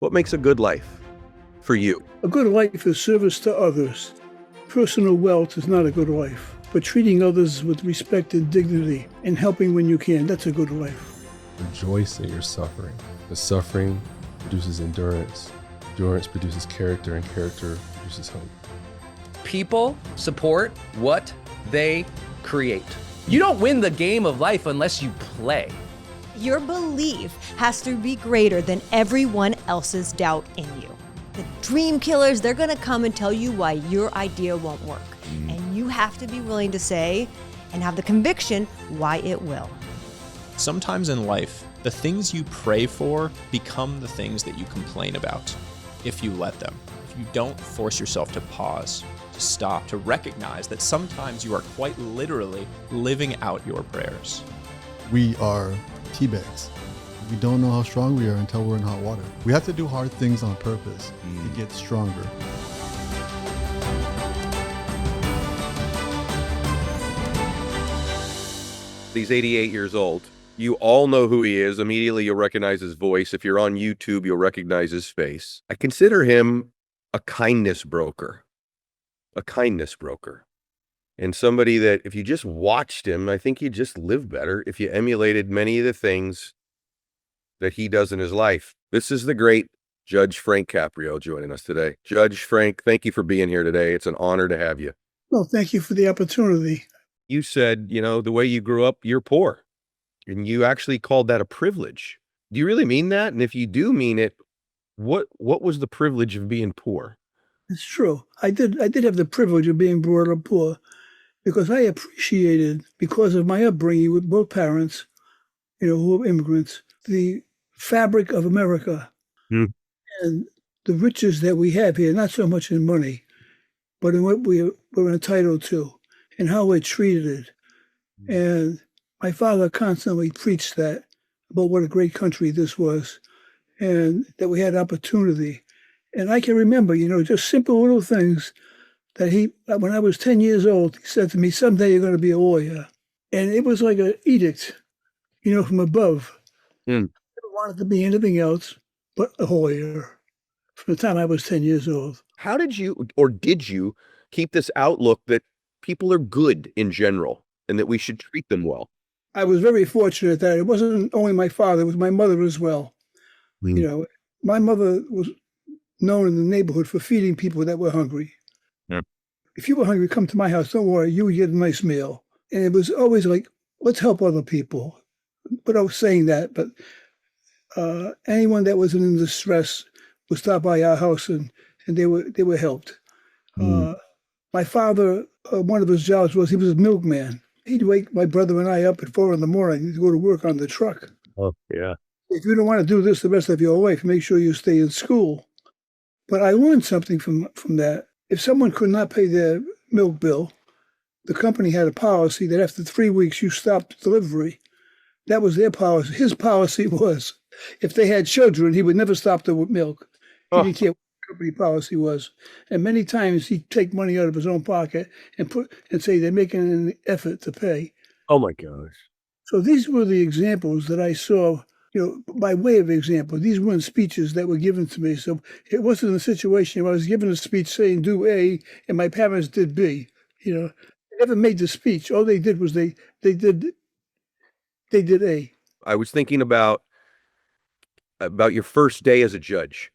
What makes a good life for you? A good life is service to others. Personal wealth is not a good life, but treating others with respect and dignity and helping when you can, that's a good life. Rejoice in your suffering. The suffering produces endurance. Endurance produces character, and character produces hope. People support what they create. You don't win the game of life unless you play. Your belief has to be greater than everyone else's doubt in you. The dream killers, they're gonna come and tell you why your idea won't work. And you have to be willing to say and have the conviction why it will. Sometimes in life, the things you pray for become the things that you complain about, if you let them. If you don't force yourself to pause, to stop, to recognize that sometimes you are quite literally living out your prayers. We are tea bags. We don't know how strong we are until we're in hot water. We have to do hard things on purpose to get stronger. He's 88 years old. You all know who he is. Immediately you'll recognize his voice. If you're on YouTube, you'll recognize his face. I consider him a kindness broker. A kindness broker. And somebody that if you just watched him, I think you'd just live better if you emulated many of the things that he does in his life. This is the great Judge Frank Caprio joining us today. Judge Frank, thank you for being here today. It's an honor to have you. Well, thank you for the opportunity. You said, the way you grew up, you're poor. And you actually called that a privilege. Do you really mean that? And if you do mean it, what was the privilege of being poor? It's true. I did have the privilege of being brought up poor because I appreciated, because of my upbringing with both parents, who were immigrants, the fabric of America and the riches that we have here, not so much in money, but in what we're entitled to and how we're treated. And my father constantly preached that about what a great country this was and that we had opportunity. And I can remember, just simple little things that when I was 10 years old, he said to me, someday you're going to be a lawyer. And it was like an edict, from above. I never wanted to be anything else but a lawyer from the time I was 10 years old. How did you keep this outlook that people are good in general and that we should treat them well? I was very fortunate that it wasn't only my father, it was my mother as well. My mother was known in the neighborhood for feeding people that were hungry. Yeah. If you were hungry, come to my house, don't worry, you would get a nice meal. And it was always like, let's help other people. Without saying that, but anyone that was in distress would stop by our house and they were helped. My father, one of his jobs was he was a milkman. He'd wake my brother and I up at 4 a.m. to go to work on the truck. Oh, yeah. If you don't want to do this the rest of your life, make sure you stay in school. But I learned something from that. If someone could not pay their milk bill, the company had a policy that after 3 weeks you stopped delivery. That was their policy. His policy was if they had children, he would never stop the milk. He didn't care what the company policy was. And many times he'd take money out of his own pocket and say they're making an effort to pay. Oh my gosh. So these were the examples that I saw, by way of example. These weren't speeches that were given to me. So it wasn't a situation where I was given a speech saying do A and my parents did B. They never made the speech. All they did was they did A. I was thinking about your first day as a judge.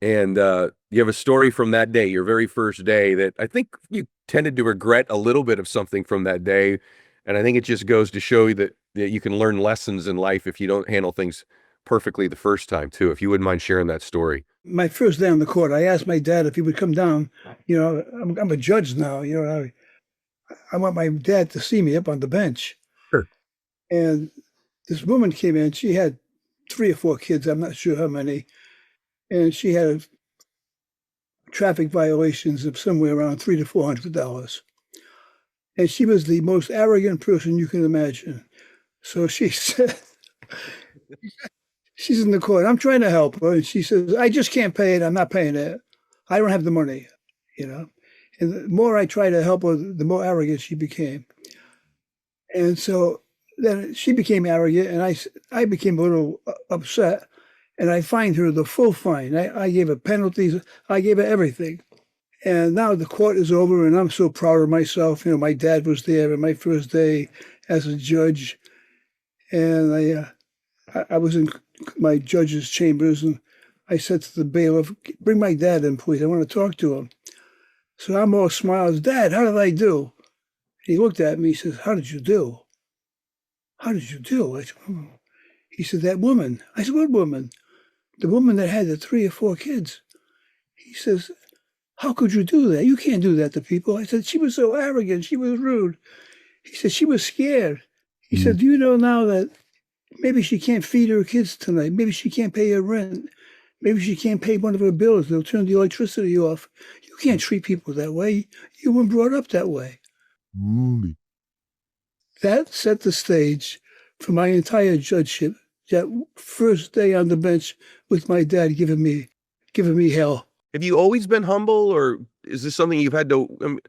And you have a story from that day, your very first day, that I think you tended to regret a little bit of something from that day. And I think it just goes to show you that you can learn lessons in life if you don't handle things perfectly the first time, too. If you wouldn't mind sharing that story. My first day on the court, I asked my dad if he would come down. I'm a judge now. I want my dad to see me up on the bench. Sure. And this woman came in. She had 3 or 4 kids. I'm not sure how many. And she had traffic violations of somewhere around $300 to $400. And she was the most arrogant person you can imagine. So she said, she's in the court. I'm trying to help her. And she says, I just can't pay it. I'm not paying it. I don't have the money, And the more I try to help her, the more arrogant she became. And so then she became arrogant and I became a little upset. And I fined her the full fine. I gave her penalties. I gave her everything. And now the court is over, and I'm so proud of myself. You know, my dad was there on my first day as a judge, and I was in my judge's chambers, and I said to the bailiff, "Bring my dad in, please. I want to talk to him." So I'm all smiles. "Dad, how did I do?" He looked at me. He says, "How did you do? How did you do?" I said, "Oh." He said, "That woman." I said, "What woman?" "The woman that had the 3 or 4 kids." He says, "How could you do that? You can't do that to people." I said, "She was so arrogant. She was rude." He said, "She was scared." He said, "Do you know now that maybe she can't feed her kids tonight? Maybe she can't pay her rent. Maybe she can't pay one of her bills. They'll turn the electricity off. You can't treat people that way. You weren't brought up that way." That set the stage for my entire judgeship. That first day on the bench with my dad giving me hell. Have you always been humble, or is this something you've had to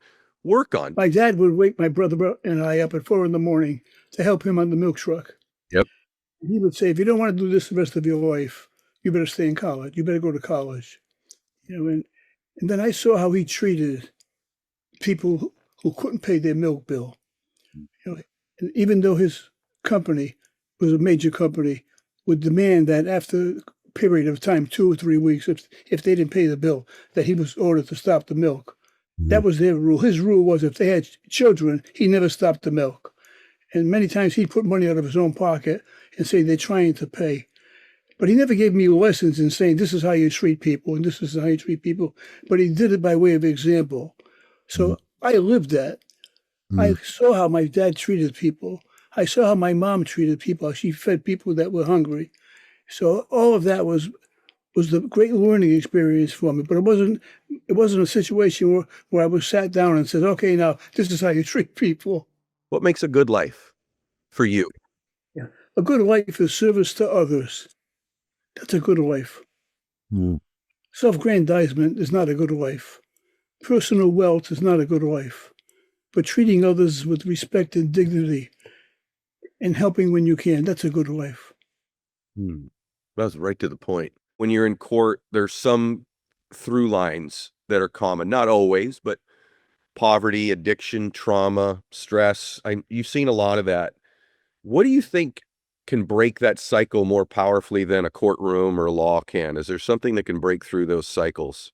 work on? My dad would wake my brother and I up at 4 a.m. to help him on the milk truck. Yep. He would say, "If you don't want to do this the rest of your life, you better stay in college. You better go to college." You know, and then I saw how he treated people who couldn't pay their milk bill. You know, and even though his company was a major company, would demand that after a period of time, 2 or 3 weeks, if they didn't pay the bill, that he was ordered to stop the milk. That was their rule. His rule was if they had children, he never stopped the milk. And many times he'd put money out of his own pocket and say they're trying to pay. But he never gave me lessons in saying this is how you treat people and this is how you treat people. But he did it by way of example. So I lived that. I saw how my dad treated people. I saw how my mom treated people. How she fed people that were hungry. So all of that was the great learning experience for me. But it wasn't a situation where I was sat down and said, "Okay, now this is how you treat people." What makes a good life for you? Yeah. A good life is service to others. That's a good life. Self-aggrandizement is not a good life. Personal wealth is not a good life. But treating others with respect and dignity and helping when you can, that's a good life. That was right to the point. When you're in court, there's some through lines that are common. Not always, but poverty, addiction, trauma, stress. You've seen a lot of that. What do you think can break that cycle more powerfully than a courtroom or law can? Is there something that can break through those cycles?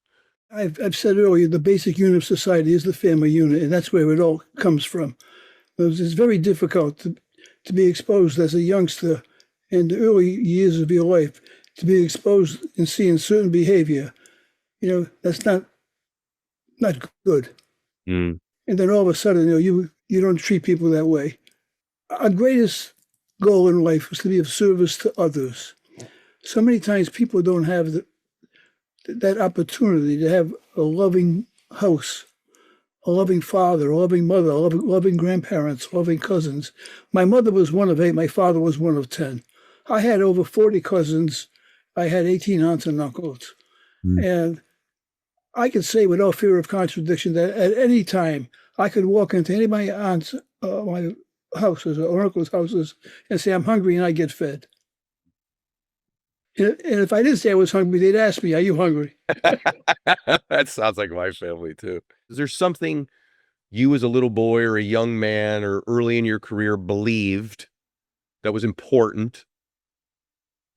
I've said earlier, the basic unit of society is the family unit, and that's where it all comes from. It's very difficult to be exposed as a youngster in the early years of your life, to be exposed and seeing certain behavior. You know, that's not good. And then all of a sudden, you don't treat people that way. Our greatest goal in life is to be of service to others. So many times people don't have that opportunity to have a loving house, a loving father, a loving mother, loving grandparents, loving cousins. My mother was one of 8. My father was one of 10. I had over 40 cousins. I had 18 aunts and uncles. And I could say without fear of contradiction that at any time I could walk into any of my aunts, my houses or uncles' houses and say, "I'm hungry," and I get fed. And if I didn't say I was hungry, they'd ask me, "Are you hungry?" That sounds like my family too. Is there something you as a little boy or a young man or early in your career believed that was important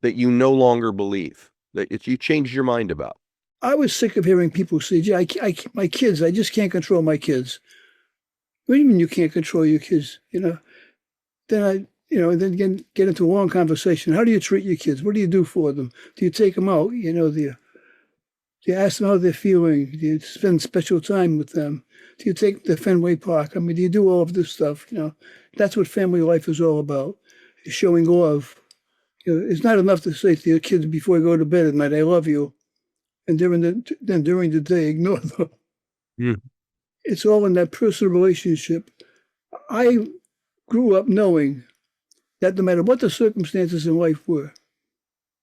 that you no longer believe, that you changed your mind about? I was sick of hearing people say, "Yeah, my kids, I just can't control my kids." What do you mean you can't control your kids? Then then get into a long conversation. How do you treat your kids? What do you do for them? Do you take them out? Do you ask them how they're feeling? Do you spend special time with them? Do you take them to Fenway Park? Do you do all of this stuff? That's what family life is all about, is showing love. It's not enough to say to your kids before you go to bed at night, "I love you," and during the day, ignore them. It's all in that personal relationship. I grew up knowing that no matter what the circumstances in life were,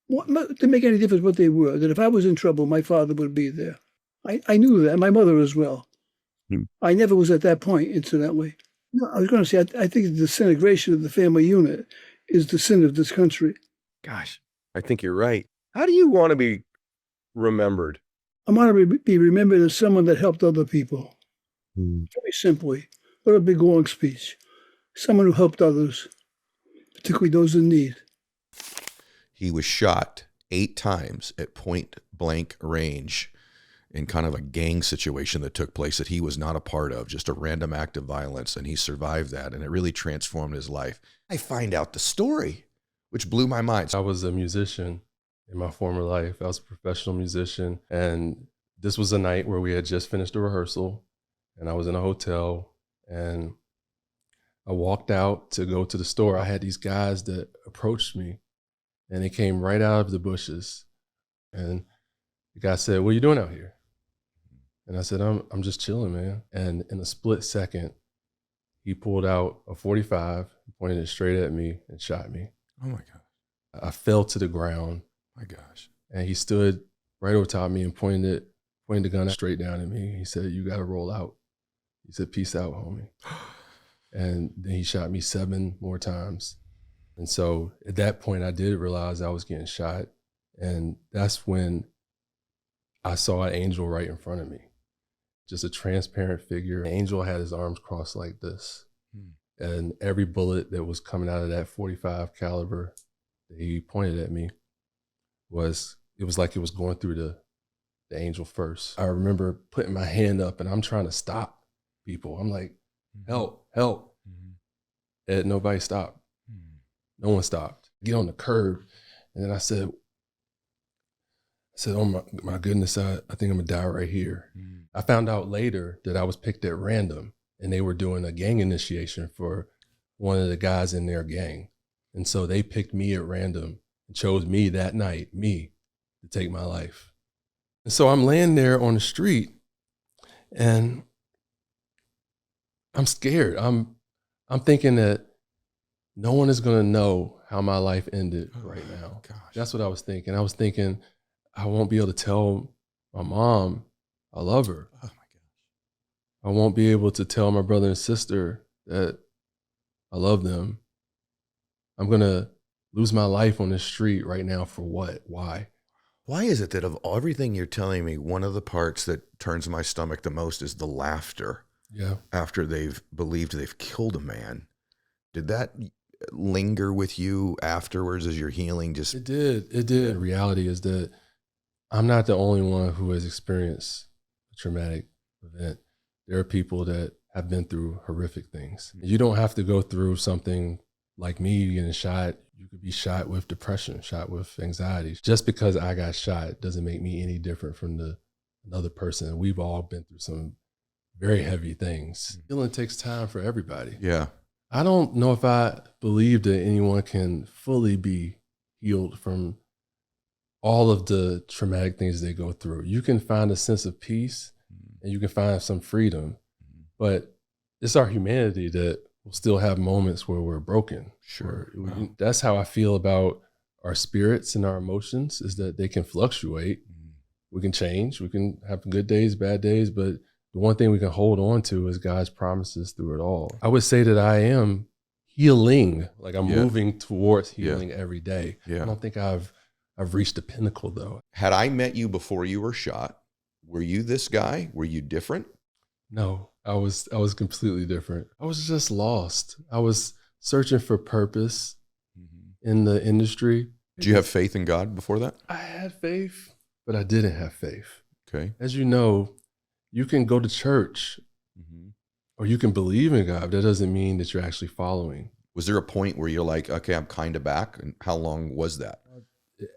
it didn't make any difference what they were, that if I was in trouble, my father would be there. I knew that, and my mother as well. I never was at that point, incidentally. No, I was going to say, I think the disintegration of the family unit is the sin of this country. Gosh, I think you're right. How do you want to be remembered? I want to be remembered as someone that helped other people. Very simply, not a big long speech. Someone who helped others, particularly those in need. He was shot 8 times at point blank range in kind of a gang situation that took place that he was not a part of, just a random act of violence, and he survived that, and it really transformed his life. I find out the story, which blew my mind. I was a musician in my former life. I was a professional musician, and this was a night where we had just finished a rehearsal, and I was in a hotel, and I walked out to go to the store. I had these guys that approached me, and they came right out of the bushes. And the guy said, "What are you doing out here?" And I said, I'm just chilling, man. And in a split second, he pulled out a 45, pointed it straight at me, and shot me. Oh my God. I fell to the ground. My gosh. And he stood right over top of me and pointed the gun straight down at me. He said, "You got to roll out." He said, "Peace out, homie." And then he shot me 7 more times. And so at that point, I did realize I was getting shot. And that's when I saw an angel right in front of me. Just a transparent figure. The angel had his arms crossed like this. And every bullet that was coming out of that 45 caliber that he pointed at me it was like it was going through the angel first. I remember putting my hand up and I'm trying to stop people. I'm like, help, help. And nobody stopped. No one stopped. Get on the curb. And then I said, oh my goodness, I think I'm gonna die right here. I found out later that I was picked at random and they were doing a gang initiation for one of the guys in their gang. And so they picked me at random and chose me that night, to take my life. And so I'm laying there on the street and I'm scared. I'm thinking that no one is gonna know how my life ended right now. Gosh. That's what I was thinking. I was thinking, I won't be able to tell my mom I love her. Oh my gosh. I won't be able to tell my brother and sister that I love them. I'm going to lose my life on the street right now for what? Why? Why is it that of everything you're telling me, one of the parts that turns my stomach the most is the laughter? Yeah. After they've believed they've killed a man. Did that linger with you afterwards as you're healing? It did. The reality is that I'm not the only one who has experienced a traumatic event. There are people that have been through horrific things. You don't have to go through something like me getting shot. You could be shot with depression, shot with anxiety. Just because I got shot doesn't make me any different from another person. We've all been through some very heavy things. Healing takes time for everybody. Yeah. I don't know if I believe that anyone can fully be healed from all of the traumatic things they go through. You can find a sense of peace and you can find some freedom, but it's our humanity that will still have moments where we're broken. Sure. That's how I feel about our spirits and our emotions, is that they can fluctuate. We can change. We can have good days, bad days, but the one thing we can hold on to is God's promises through it all. I would say that I am healing. Like I'm moving towards healing every day. Yeah. I don't think I've reached the pinnacle though. Had I met you before you were shot, were you this guy? Were you different? No, I was completely different. I was just lost. I was searching for purpose in the industry. Did you have faith in God before that? I had faith, but I didn't have faith. Okay. As you know, you can go to church or you can believe in God. That doesn't mean that you're actually following. Was there a point where you're like, okay, I'm kind of back? And how long was that?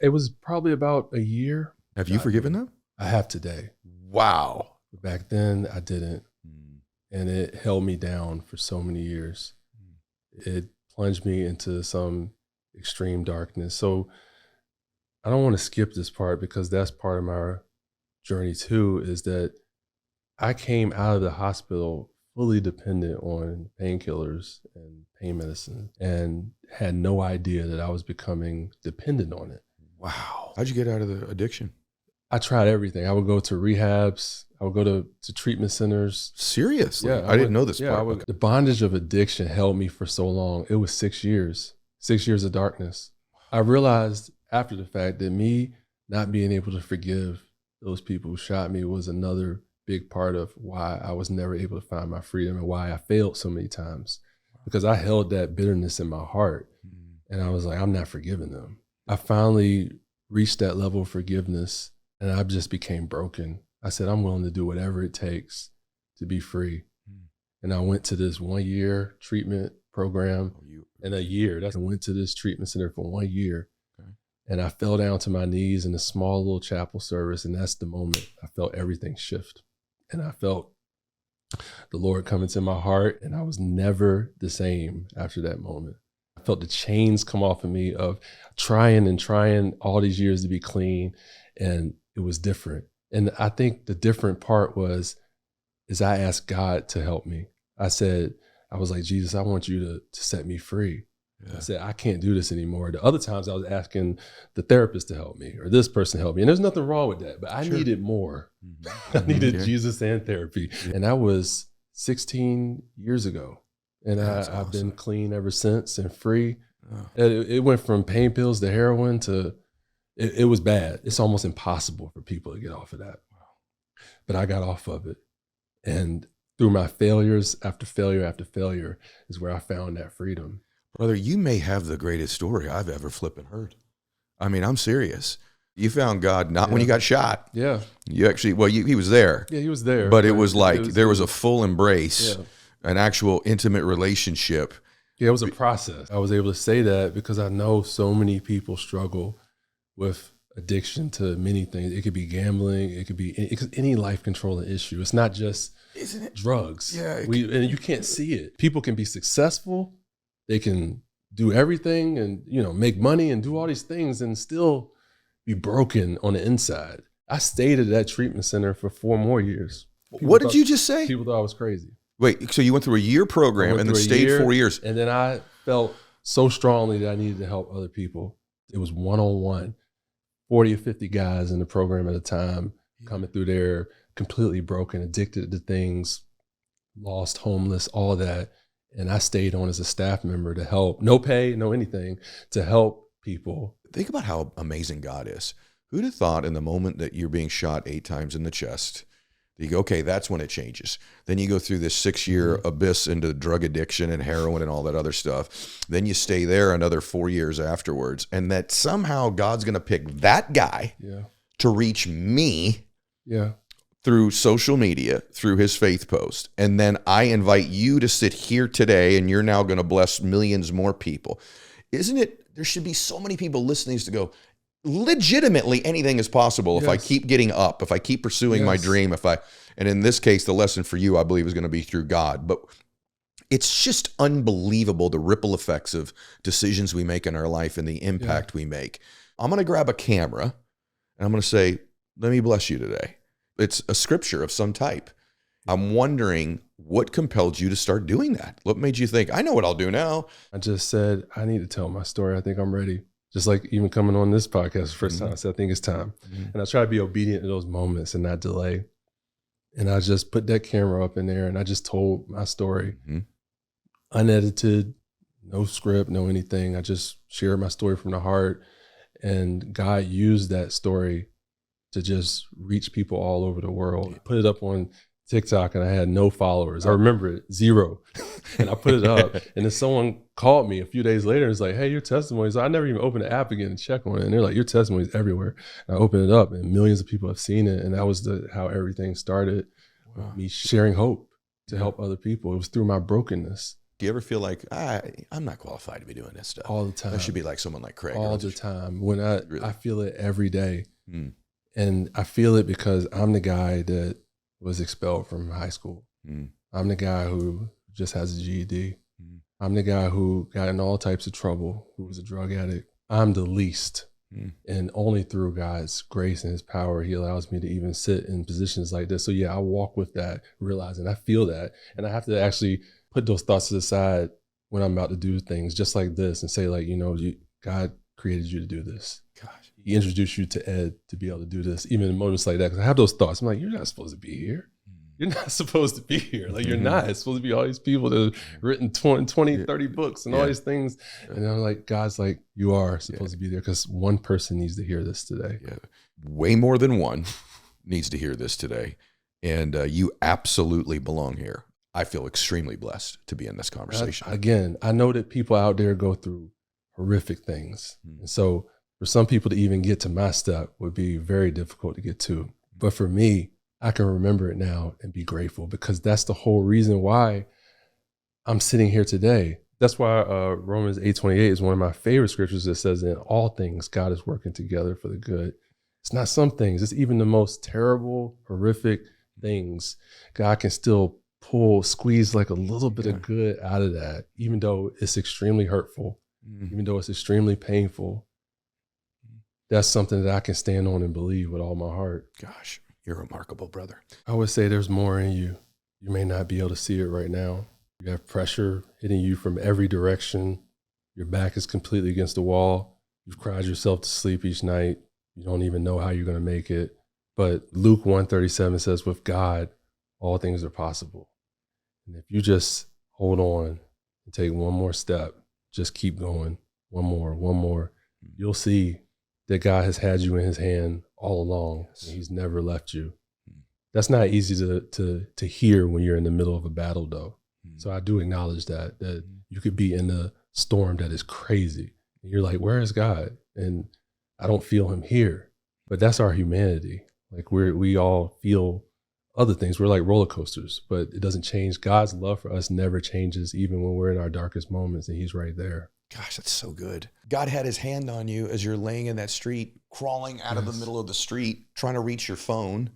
It was probably about a year. Have you forgiven them? I have today. Wow. But back then I didn't. And it held me down for so many years. It plunged me into some extreme darkness. So I don't want to skip this part because that's part of my journey too, is that I came out of the hospital fully dependent on painkillers and pain medicine and had no idea that I was becoming dependent on it. Wow. How'd you get out of the addiction? I tried everything. I would go to rehabs. I would go to treatment centers. Seriously? Yeah, I didn't know this part. Okay. The bondage of addiction held me for so long. It was 6 years, 6 years of darkness. I realized after the fact that me not being able to forgive those people who shot me was another big part of why I was never able to find my freedom and why I failed so many times, because I held that bitterness in my heart and I was like, I'm not forgiving them. I finally reached that level of forgiveness and I just became broken. I said, I'm willing to do whatever it takes to be free. And I went to this 1-year treatment program in a year. I went to this treatment center for 1 year. And I fell down to my knees in a small little chapel service. And that's the moment I felt everything shift. And I felt the Lord come into my heart. And I was never the same after that moment. I felt the chains come off of me of trying all these years to be clean. And it was different. And I think the different part is I asked God to help me. I was like, Jesus, I want you to set me free. I said, I can't do this anymore. The other times I was asking the therapist to help me or this person to help me. And there's nothing wrong with that, but I needed more. I needed Jesus and therapy. And that was 16 years ago. And I've been clean ever since and free. It went from pain pills to heroin to, it was bad. It's almost impossible for people to get off of that. But I got off of it. And through my failures after failure after failure is where I found that freedom. Brother, you may have the greatest story I've ever flipping heard. I mean, I'm serious. You found God not when you got shot. Yeah. You actually, he was there. Yeah, he was there. But it was like there was a full embrace, an actual intimate relationship. Yeah, it was a process. I was able to say that because I know so many people struggle with addiction to many things. It could be gambling. It could be any life controlling issue. It's not just drugs. Yeah. And you can't see it. People can be successful. They can do everything and, make money and do all these things and still be broken on the inside. I stayed at that treatment center for 4 more years. What did you just say? People thought I was crazy. Wait, so you went through a year program and then stayed 4 years. And then I felt so strongly that I needed to help other people. It was one-on-one, 40 or 50 guys in the program at a time coming through there, completely broken, addicted to things, lost, homeless, all that. And I stayed on as a staff member to help, no pay, no anything, to help people. Think about how amazing God is. Who'd have thought in the moment that you're being shot 8 times in the chest, you go, okay, that's when it changes. Then you go through this 6-year abyss into drug addiction and heroin and all that other stuff. Then you stay there another 4 years afterwards. And that somehow God's going to pick that guy to reach me through social media, through his faith post. And then I invite you to sit here today and you're now going to bless millions more people. Isn't it? There should be so many people listening to go, legitimately anything is possible if I keep getting up, if I keep pursuing my dream, and in this case, the lesson for you, I believe, is going to be through God. But it's just unbelievable the ripple effects of decisions we make in our life and the impact we make. I'm going to grab a camera and I'm going to say, let me bless you today. It's a scripture of some type. I'm wondering what compelled you to start doing that? What made you think, I know what I'll do now? I just said, I need to tell my story. I think I'm ready. Just like even coming on this podcast the first time, I said, I think it's time. And I try to be obedient to those moments and not delay. And I just put that camera up in there and I just told my story, unedited, no script, no anything. I just shared my story from the heart. And God used that story to just reach people all over the world. Put it up on TikTok and I had no followers. I remember it, 0. And I put it up and then someone called me a few days later and was like, hey, your testimony. So I never even opened the app again and check on it. And they're like, your testimony is everywhere. And I opened it up and millions of people have seen it. And that was how everything started. With me sharing hope to help other people. It was through my brokenness. Do you ever feel like, I'm not qualified to be doing this stuff? All the time. I should be like someone like Craig. All the time. When I feel it every day. And I feel it because I'm the guy that was expelled from high school. I'm the guy who just has a GED. I'm the guy who got in all types of trouble, who was a drug addict. I'm the least. And only through God's grace and his power, he allows me to even sit in positions like this. So yeah, I walk with that, realizing I feel that. And I have to actually put those thoughts to the side when I'm about to do things just like this and say like, God created you to do this. Gosh. He introduced you to Ed to be able to do this, even in moments like that. Because I have those thoughts. I'm like, you're not supposed to be here. you're not supposed to be here. Like, you're not. It's supposed to be all these people that have written 20, 30 books and all these things. And I'm like, God's like, you are supposed to be there because one person needs to hear this today. Yeah. Way more than one needs to hear this today. And you absolutely belong here. I feel extremely blessed to be in this conversation. Again, I know that people out there go through horrific things. And so for some people to even get to my step would be very difficult to get to. But for me, I can remember it now and be grateful, because that's the whole reason why I'm sitting here today. That's why Romans 8:28 is one of my favorite scriptures that says, in all things, God is working together for the good. It's not some things. It's even the most terrible, horrific things. God can still squeeze like a little bit of good out of that, even though it's extremely hurtful, even though it's extremely painful. That's something that I can stand on and believe with all my heart. Gosh, you're remarkable, brother. I would say there's more in you. You may not be able to see it right now. You have pressure hitting you from every direction. Your back is completely against the wall. You've cried yourself to sleep each night. You don't even know how you're going to make it. But Luke 1:37 says, with God, all things are possible. And if you just hold on and take one more step, just keep going, one more, you'll see that God has had you in his hand all along. And he's never left you. That's not easy to hear when you're in the middle of a battle, though. So I do acknowledge that you could be in a storm that is crazy. And you're like, where is God? And I don't feel him here. But that's our humanity. Like we all feel other things. We're like roller coasters, but it doesn't change. God's love for us never changes, even when we're in our darkest moments, and he's right there. Gosh, that's so good. God had his hand on you as you're laying in that street, crawling out of the middle of the street, trying to reach your phone.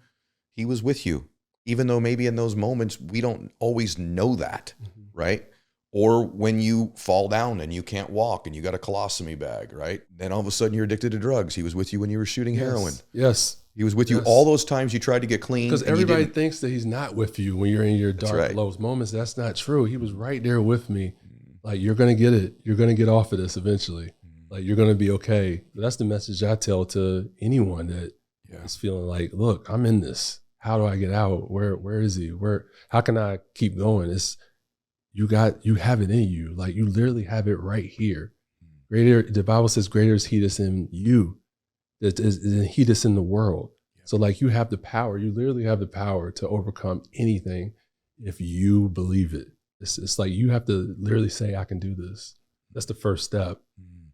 He was with you, even though maybe in those moments we don't always know that, right? Or when you fall down and you can't walk and you got a colostomy bag, right? Then all of a sudden you're addicted to drugs. He was with you when you were shooting heroin. Yes. He was with you all those times you tried to get clean. Because everybody thinks that he's not with you when you're in your dark, lowest moments. That's not true. He was right there with me. Like, you're going to get it. You're going to get off of this eventually. Like, you're going to be okay. But that's the message I tell to anyone that is feeling like, look, I'm in this. How do I get out? Where is he? How can I keep going? You have it in you. Like, you literally have it right here. The Bible says greater is he that's in you than he that's in the world. So like, you have the power. You literally have the power to overcome anything if you believe it. It's like, you have to literally say, I can do this. That's the first step.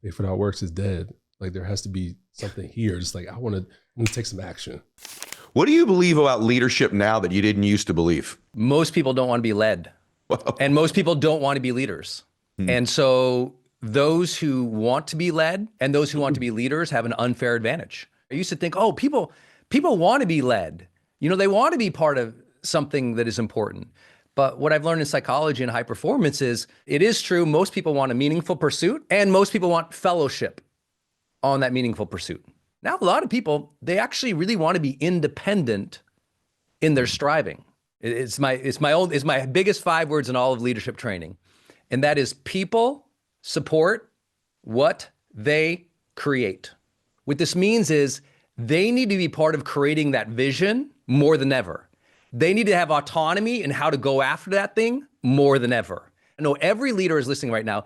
If without works is dead. Like, there has to be something here. Just like, I'm going to take some action. What do you believe about leadership now that you didn't used to believe? Most people don't want to be led. And most people don't want to be leaders. And so those who want to be led and those who want to be leaders have an unfair advantage. I used to think, oh, people want to be led. You know, they want to be part of something that is important. But what I've learned in psychology and high performance is, it is true, most people want a meaningful pursuit and most people want fellowship on that meaningful pursuit. Now, a lot of people, they actually really want to be independent in their striving. It's my biggest 5 words in all of leadership training. And that is, people support what they create. What this means is, they need to be part of creating that vision more than ever. They need to have autonomy in how to go after that thing more than ever. I know every leader is listening right now.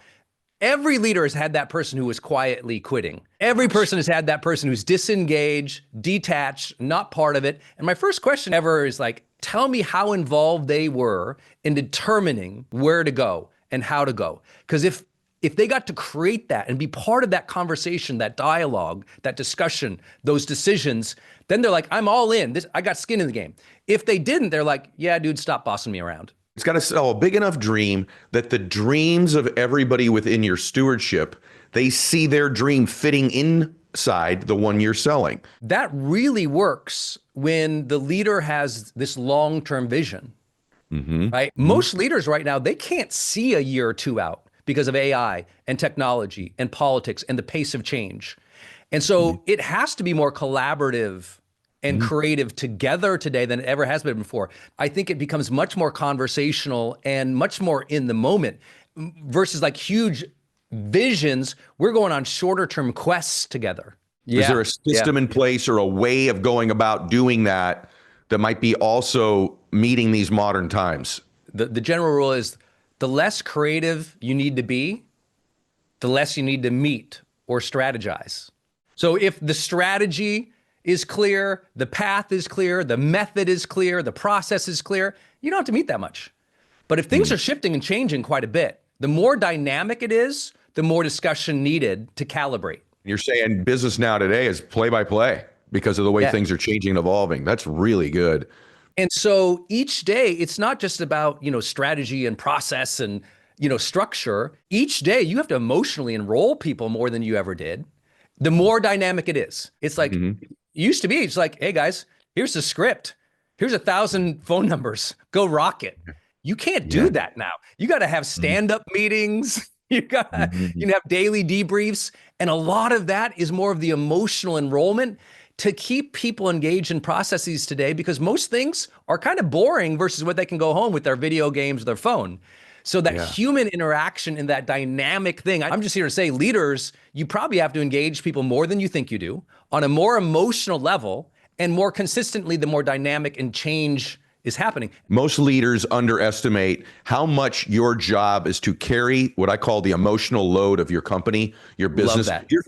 Every leader has had that person who is quietly quitting. Every person has had that person who's disengaged, detached, not part of it. And my first question ever is like, tell me how involved they were in determining where to go and how to go. Because if they got to create that and be part of that conversation, that dialogue, that discussion, those decisions, then they're like, I'm all in. I got skin in the game. If they didn't, they're like, yeah, dude, stop bossing me around. It's got to sell a big enough dream that the dreams of everybody within your stewardship, they see their dream fitting inside the one you're selling. That really works when the leader has this long-term vision, right? Most leaders right now, they can't see a year or two out because of AI and technology and politics and the pace of change. And so it has to be more collaborative and creative together today than it ever has been before. I think it becomes much more conversational and much more in the moment versus like huge visions. We're going on shorter term quests together. Is there a system in place or a way of going about doing that that might be also meeting these modern times? The general rule is the less creative you need to be, the less you need to meet or strategize. So if the strategy is clear, the path is clear, the method is clear, the process is clear, you don't have to meet that much. But if things are shifting and changing quite a bit, the more dynamic it is, the more discussion needed to calibrate. You're saying business now today is play by play because of the way things are changing and evolving. That's really good. And so each day, it's not just about, strategy and process and, structure. Each day you have to emotionally enroll people more than you ever did. The more dynamic it is. It's like, it used to be, it's like, hey guys, here's the script. Here's 1,000 phone numbers. Go rock it. You can't do that now. You got to have stand-up meetings. You got you have daily debriefs. And a lot of that is more of the emotional enrollment to keep people engaged in processes today, because most things are kind of boring versus what they can go home with their video games, their phone. So that human interaction in that dynamic thing, I'm just here to say, leaders, you probably have to engage people more than you think you do on a more emotional level, and more consistently, the more dynamic and change is happening. Most leaders underestimate how much your job is to carry what I call the emotional load of your company, your business,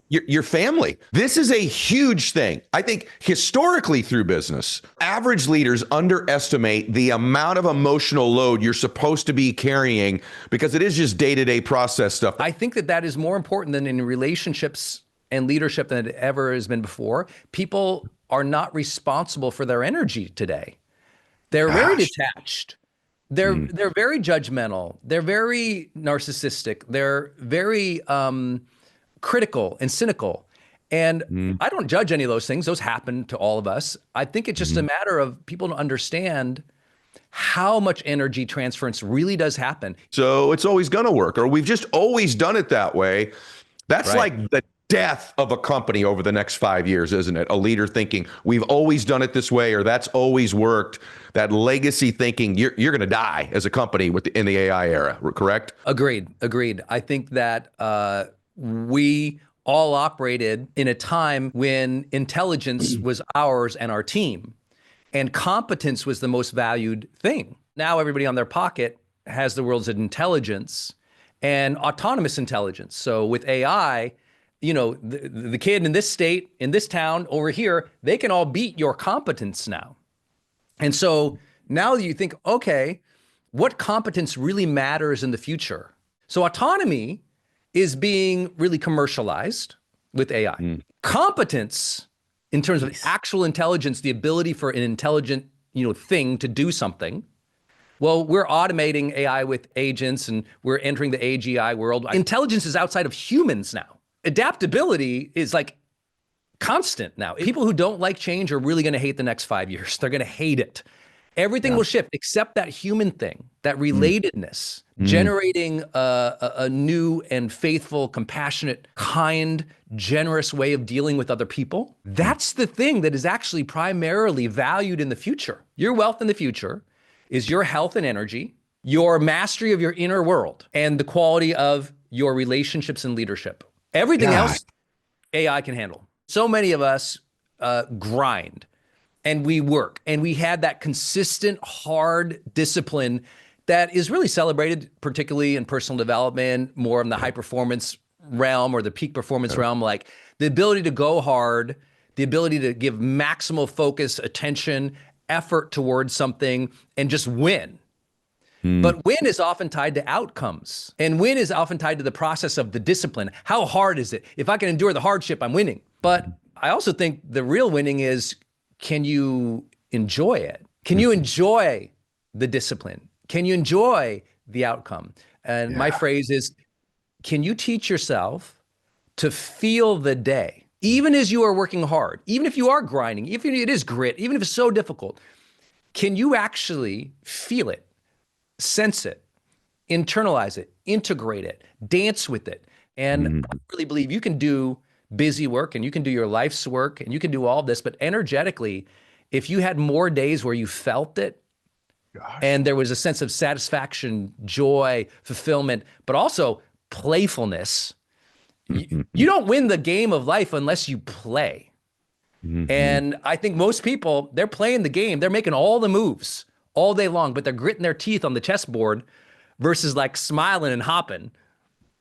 your family. This is a huge thing. I think historically through business, average leaders underestimate the amount of emotional load you're supposed to be carrying, because it is just day-to-day process stuff. I think that is more important than in relationships and leadership than it ever has been before. People are not responsible for their energy today. They're very detached. They're very judgmental. They're very narcissistic. They're very critical and cynical. And I don't judge any of those things. Those happen to all of us. I think it's just a matter of people to understand how much energy transference really does happen. So it's always going to work, or we've just always done it that way. That's like the death of a company over the next 5 years, isn't it? A leader thinking we've always done it this way, or that's always worked. That legacy thinking, you're going to die as a company in the AI era, correct? Agreed. I think that we all operated in a time when intelligence was ours and our team, and competence was the most valued thing. Now everybody on their pocket has the world's intelligence and autonomous intelligence. So with AI, the kid in this state, in this town over here, they can all beat your competence now. And so now you think, okay, what competence really matters in the future? So autonomy is being really commercialized with AI. Competence, in terms of actual intelligence, the ability for an intelligent, thing to do something. Well, we're automating AI with agents, and we're entering the AGI world. Intelligence is outside of humans now. Adaptability is like constant now. People who don't like change are really going to hate the next 5 years. They're going to hate it. Everything will shift except that human thing, that relatedness, generating a new and faithful, compassionate, kind, generous way of dealing with other people. That's the thing that is actually primarily valued in the future. Your wealth in the future is your health and energy, your mastery of your inner world, and the quality of your relationships and leadership. Everything else, AI can handle. So many of us grind and we work, and we had that consistent, hard discipline that is really celebrated, particularly in personal development, more in the high performance realm or the peak performance realm, like the ability to go hard, the ability to give maximal focus, attention, effort towards something and just win. But win is often tied to outcomes, and win is often tied to the process of the discipline. How hard is it? If I can endure the hardship, I'm winning. But I also think the real winning is, can you enjoy it? Can you enjoy the discipline? Can you enjoy the outcome? And my phrase is, can you teach yourself to feel the day, even as you are working hard, even if you are grinding, even if it is grit, even if it's so difficult, can you actually feel it? Sense it, internalize it, integrate it, dance with it. And I really believe you can do busy work, and you can do your life's work, and you can do all this, but energetically, if you had more days where you felt it, and there was a sense of satisfaction, joy, fulfillment, but also playfulness, you don't win the game of life unless you play. And I think most people, they're playing the game. They're making all the moves all day long, but they're gritting their teeth on the chessboard versus like smiling and hopping.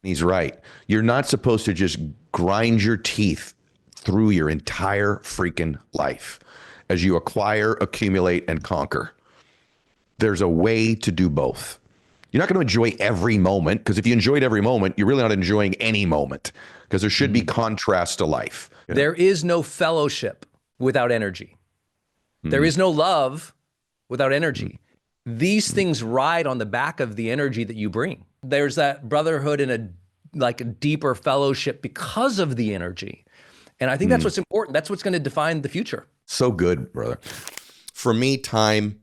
He's right. You're not supposed to just grind your teeth through your entire freaking life as you acquire, accumulate, and conquer. There's a way to do both. You're not going to enjoy every moment, because if you enjoyed every moment, you're really not enjoying any moment, because there should be contrast to life. There is no fellowship without energy. There is no love without energy. These things ride on the back of the energy that you bring. There's that brotherhood and a deeper fellowship because of the energy. And I think that's what's important. That's what's going to define the future. So good, brother. For me, time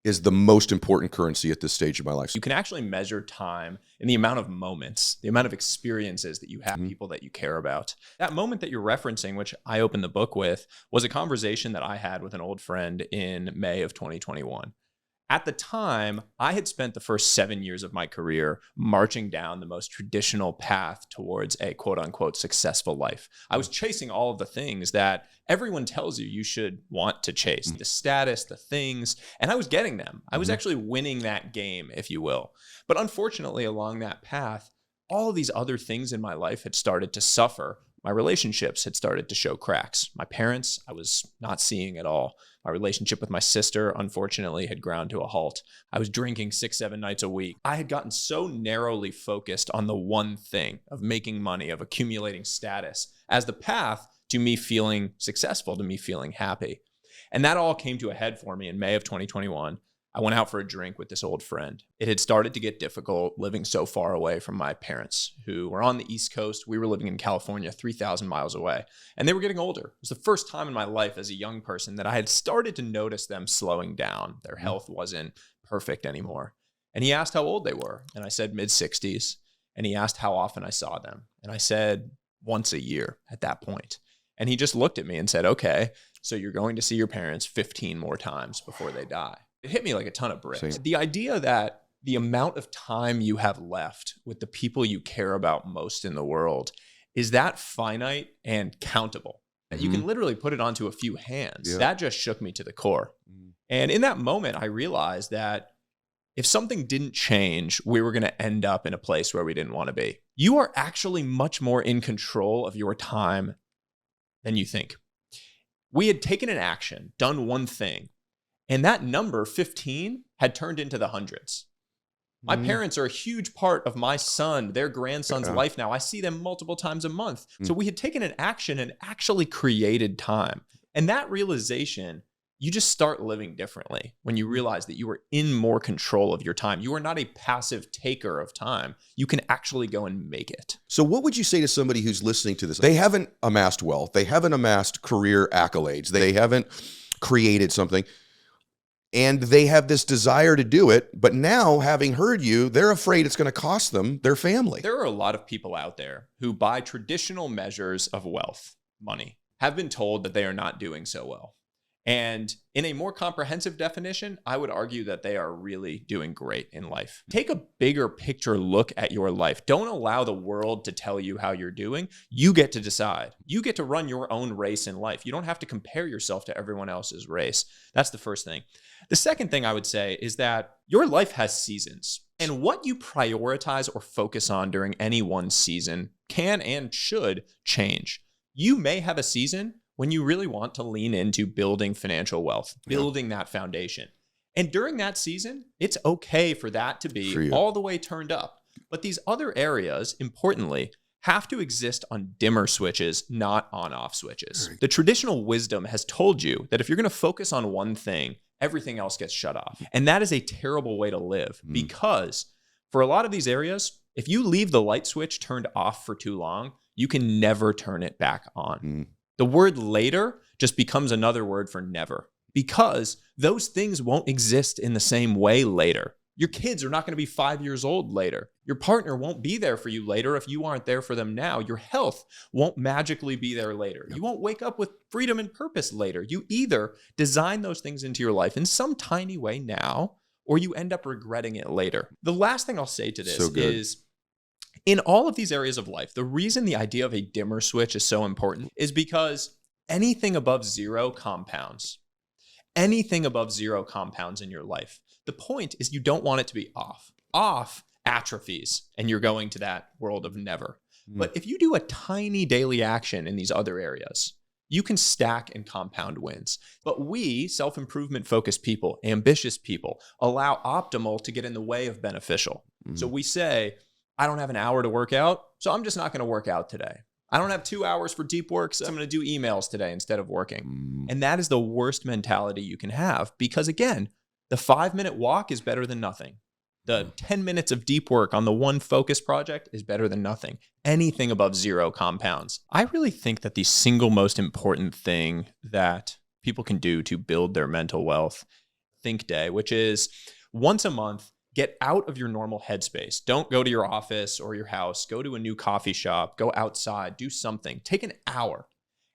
is the most important currency at this stage of my life. You can actually measure time in the amount of moments, the amount of experiences that you have, people that you care about. That moment that you're referencing, which I opened the book with, was a conversation that I had with an old friend in May of 2021. At the time, I had spent the first 7 years of my career marching down the most traditional path towards a quote unquote successful life. I was chasing all of the things that everyone tells you you should want to chase, the status, the things, and I was getting them. I was actually winning that game, if you will. But unfortunately, along that path, all of these other things in my life had started to suffer. My relationships had started to show cracks. My parents, I was not seeing at all. My relationship with my sister, unfortunately, had ground to a halt. I was drinking 6-7 nights a week. I had gotten so narrowly focused on the one thing of making money, of accumulating status, as the path to me feeling successful, to me feeling happy. And that all came to a head for me in May of 2021. I went out for a drink with this old friend. It had started to get difficult living so far away from my parents, who were on the East Coast. We were living in California, 3,000 miles away, and they were getting older. It was the first time in my life as a young person that I had started to notice them slowing down. Their health wasn't perfect anymore. And he asked how old they were, and I said mid-60s. And he asked how often I saw them, and I said once a year at that point. And he just looked at me and said, okay, so you're going to see your parents 15 more times before they die. It hit me like a ton of bricks. Same. The idea that the amount of time you have left with the people you care about most in the world is that finite and countable. And you can literally put it onto a few hands. Yeah. That just shook me to the core. And in that moment, I realized that if something didn't change, we were going to end up in a place where we didn't want to be. You are actually much more in control of your time than you think. We had taken an action, done one thing, and that number, 15, had turned into the hundreds. My parents are a huge part of my son, their grandson's life now. I see them multiple times a month. So we had taken an action and actually created time. And that realization, you just start living differently when you realize that you are in more control of your time. You are not a passive taker of time. You can actually go and make it. So what would you say to somebody who's listening to this? They haven't amassed wealth. They haven't amassed career accolades. They haven't created something. And they have this desire to do it, but now, having heard you, they're afraid it's going to cost them their family. There are a lot of people out there who, by traditional measures of wealth, money, have been told that they are not doing so well. And in a more comprehensive definition, I would argue that they are really doing great in life. Take a bigger picture look at your life. Don't allow the world to tell you how you're doing. You get to decide. You get to run your own race in life. You don't have to compare yourself to everyone else's race. That's the first thing. The second thing I would say is that your life has seasons. And what you prioritize or focus on during any one season can and should change. You may have a season when you really want to lean into building financial wealth, building that foundation. And during that season, it's okay for that to be all the way turned up. But these other areas, importantly, have to exist on dimmer switches, not on-off switches. The traditional wisdom has told you that if you're going to focus on one thing, everything else gets shut off. And that is a terrible way to live because for a lot of these areas, if you leave the light switch turned off for too long, you can never turn it back on. The word later just becomes another word for never because those things won't exist in the same way later. Your kids are not going to be 5 years old later. Your partner won't be there for you later if you aren't there for them now. Your health won't magically be there later. You won't wake up with freedom and purpose later. You either design those things into your life in some tiny way now, or you end up regretting it later. The last thing I'll say to this is, in all of these areas of life, the reason the idea of a dimmer switch is so important is because Anything above zero compounds. Anything above zero compounds in your life. The point is you don't want it to be off. Off atrophies, and you're going to that world of never. But if you do a tiny daily action in these other areas, you can stack and compound wins. But we, self-improvement focused people, ambitious people, allow optimal to get in the way of beneficial. So we say, I don't have an hour to work out, so I'm just not going to work out today. I don't have 2 hours for deep work, so I'm going to do emails today instead of working. And that is the worst mentality you can have because, again, the 5-minute walk is better than nothing. The 10 minutes of deep work on the one focus project is better than nothing. Anything above zero compounds. I really think that the single most important thing that people can do to build their mental wealth, Think Day, which is once a month, get out of your normal headspace. Don't go to your office or your house. Go to a new coffee shop. Go outside. Do something. Take an hour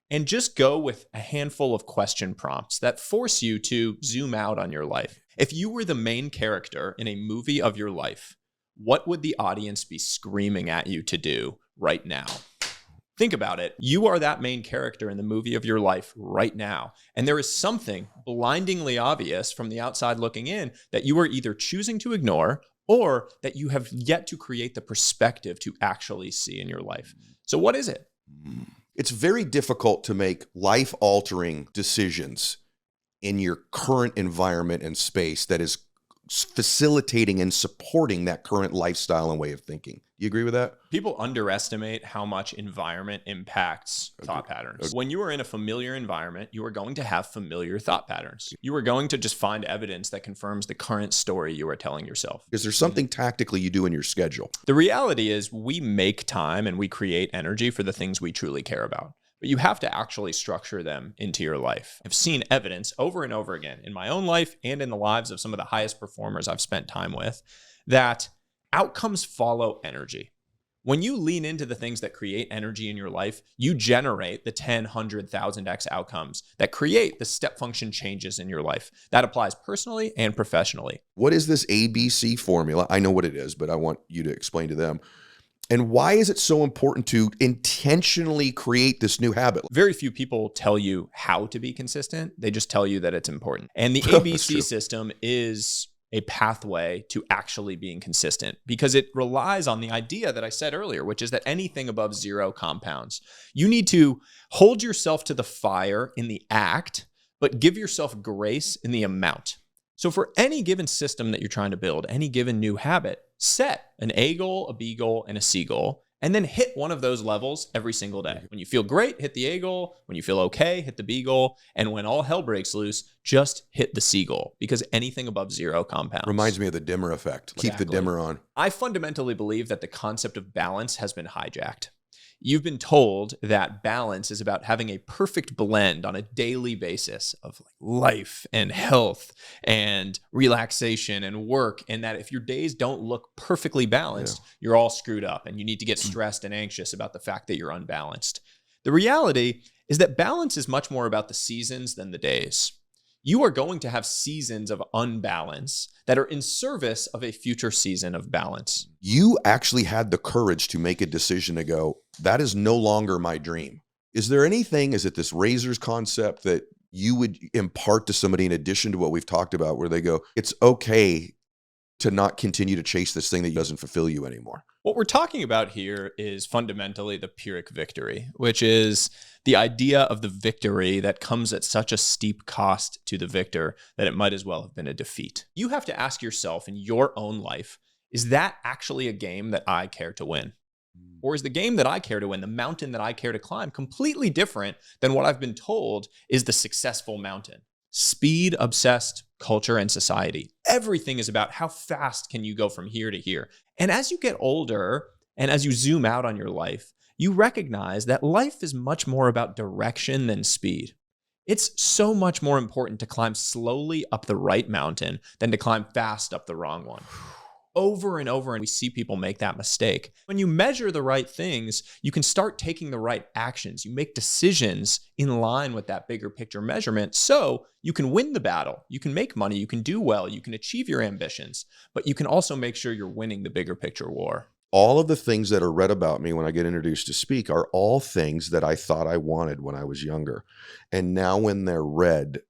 and just go with a handful of question prompts that force you to zoom out on your life. If you were the main character in a movie of your life, what would the audience be screaming at you to do right now? Think about it. You are that main character in the movie of your life right now. And there is something blindingly obvious from the outside looking in that you are either choosing to ignore or that you have yet to create the perspective to actually see in your life. So what is it? It's very difficult to make life-altering decisions in your current environment and space that is facilitating and supporting that current lifestyle and way of thinking. You agree with that? People underestimate how much environment impacts thought patterns. When you are in a familiar environment, you are going to have familiar thought patterns. You are going to just find evidence that confirms the current story you are telling yourself. Is there something tactically you do in your schedule? The reality is we make time and we create energy for the things we truly care about. But you have to actually structure them into your life. I've seen evidence over and over again in my own life and in the lives of some of the highest performers I've spent time with that outcomes follow energy. When you lean into the things that create energy in your life, you generate the 10, 100, 1000x outcomes that create the step function changes in your life. That applies personally and professionally. What is this ABC formula? I know what it is, but I want you to explain to them. And why is it so important to intentionally create this new habit? Very few people tell you how to be consistent. They just tell you that it's important. And the ABC system is a pathway to actually being consistent because it relies on the idea that I said earlier, which is that anything above zero compounds. You need to hold yourself to the fire in the act, but give yourself grace in the amount. So for any given system that you're trying to build, any given new habit, set an A goal, a B goal, and a C goal, and then hit one of those levels every single day. When you feel great, hit the A goal. When you feel okay, hit the B goal. And when all hell breaks loose, just hit the C goal because anything above zero compounds. Reminds me of the dimmer effect. Keep the dimmer on. I fundamentally believe that the concept of balance has been hijacked. You've been told that balance is about having a perfect blend on a daily basis of life and health and relaxation and work. And that if your days don't look perfectly balanced, you're all screwed up and you need to get stressed and anxious about the fact that you're unbalanced. The reality is that balance is much more about the seasons than the days. You are going to have seasons of unbalance that are in service of a future season of balance. You actually had the courage to make a decision to go, that is no longer my dream. Is there anything, is it this razors concept that you would impart to somebody in addition to what we've talked about where they go, it's okay to not continue to chase this thing that doesn't fulfill you anymore? What we're talking about here is fundamentally the Pyrrhic victory, which is the idea of the victory that comes at such a steep cost to the victor that it might as well have been a defeat. You have to ask yourself in your own life, is that actually a game that I care to win? Or is the game that I care to win, the mountain that I care to climb, completely different than what I've been told is the successful mountain? Speed obsessed culture and society. Everything is about how fast can you go from here to here. And as you get older and as you zoom out on your life, you recognize that life is much more about direction than speed. It's so much more important to climb slowly up the right mountain than to climb fast up the wrong one. Over and over, and we see people make that mistake. When you measure the right things, you can start taking the right actions. You make decisions in line with that bigger picture measurement so you can win the battle. You can make money, you can do well, you can achieve your ambitions, but you can also make sure you're winning the bigger picture war. All of the things that are read about me when I get introduced to speak are all things that I thought I wanted when I was younger. And now when they're read,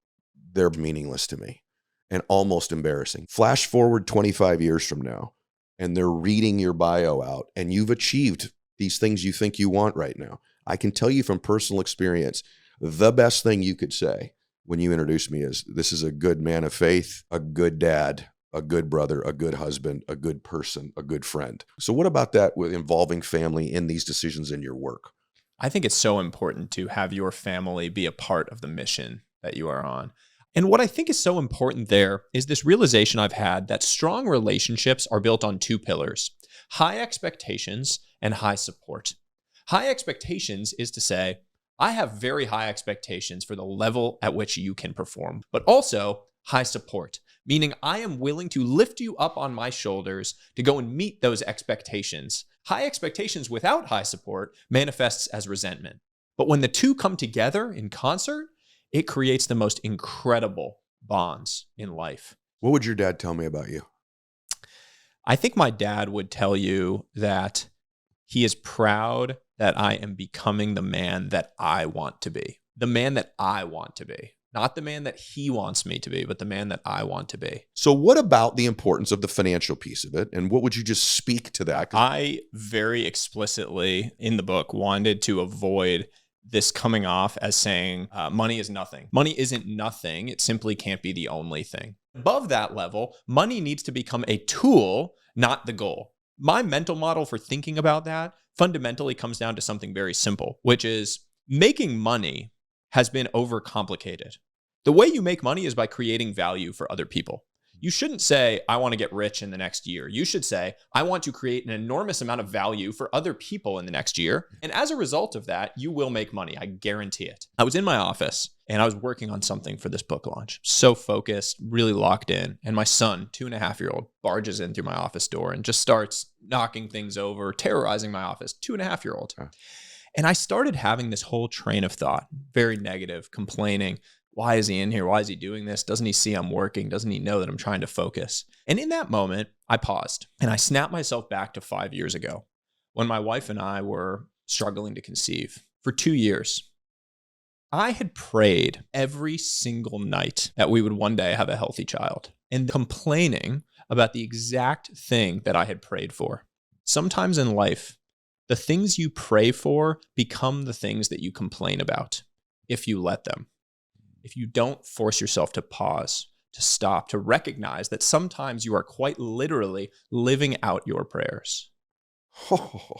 they're meaningless to me and almost embarrassing. Flash forward 25 years from now, and they're reading your bio out, and you've achieved these things you think you want right now. I can tell you from personal experience, the best thing you could say when you introduce me is, this is a good man of faith, a good dad, a good brother, a good husband, a good person, a good friend. So what about that with involving family in these decisions in your work? I think it's so important to have your family be a part of the mission that you are on. And what I think is so important there is this realization I've had that strong relationships are built on two pillars: high expectations and high support. High expectations is to say, I have very high expectations for the level at which you can perform, but also high support, meaning I am willing to lift you up on my shoulders to go and meet those expectations. High expectations without high support manifests as resentment. But when the two come together in concert, it creates the most incredible bonds in life. What would your dad tell me about you? I think my dad would tell you that he is proud that I am becoming the man that I want to be. The man that I want to be. Not the man that he wants me to be, but the man that I want to be. So what about the importance of the financial piece of it? And what would you just speak to that? I very explicitly in the book wanted to avoid this coming off as saying money is nothing. Money isn't nothing. It simply can't be the only thing. Above that level, money needs to become a tool, not the goal. My mental model for thinking about that fundamentally comes down to something very simple, which is making money has been overcomplicated. The way you make money is by creating value for other people. You shouldn't say, I want to get rich in the next year. You should say, I want to create an enormous amount of value for other people in the next year. And as a result of that, you will make money. I guarantee it. I was in my office and I was working on something for this book launch. So focused, really locked in. And my son, 2.5-year-old, barges in through my office door and just starts knocking things over, terrorizing my office. 2.5-year-old. And I started having this whole train of thought, very negative, complaining. Why is he in here? Why is he doing this? Doesn't he see I'm working? Doesn't he know that I'm trying to focus? And in that moment, I paused and I snapped myself back to 5 years ago when my wife and I were struggling to conceive for 2 years. I had prayed every single night that we would one day have a healthy child and complaining about the exact thing that I had prayed for. Sometimes in life, the things you pray for become the things that you complain about if you let them. If you don't force yourself to pause, to stop, to recognize that sometimes you are quite literally living out your prayers. Oh,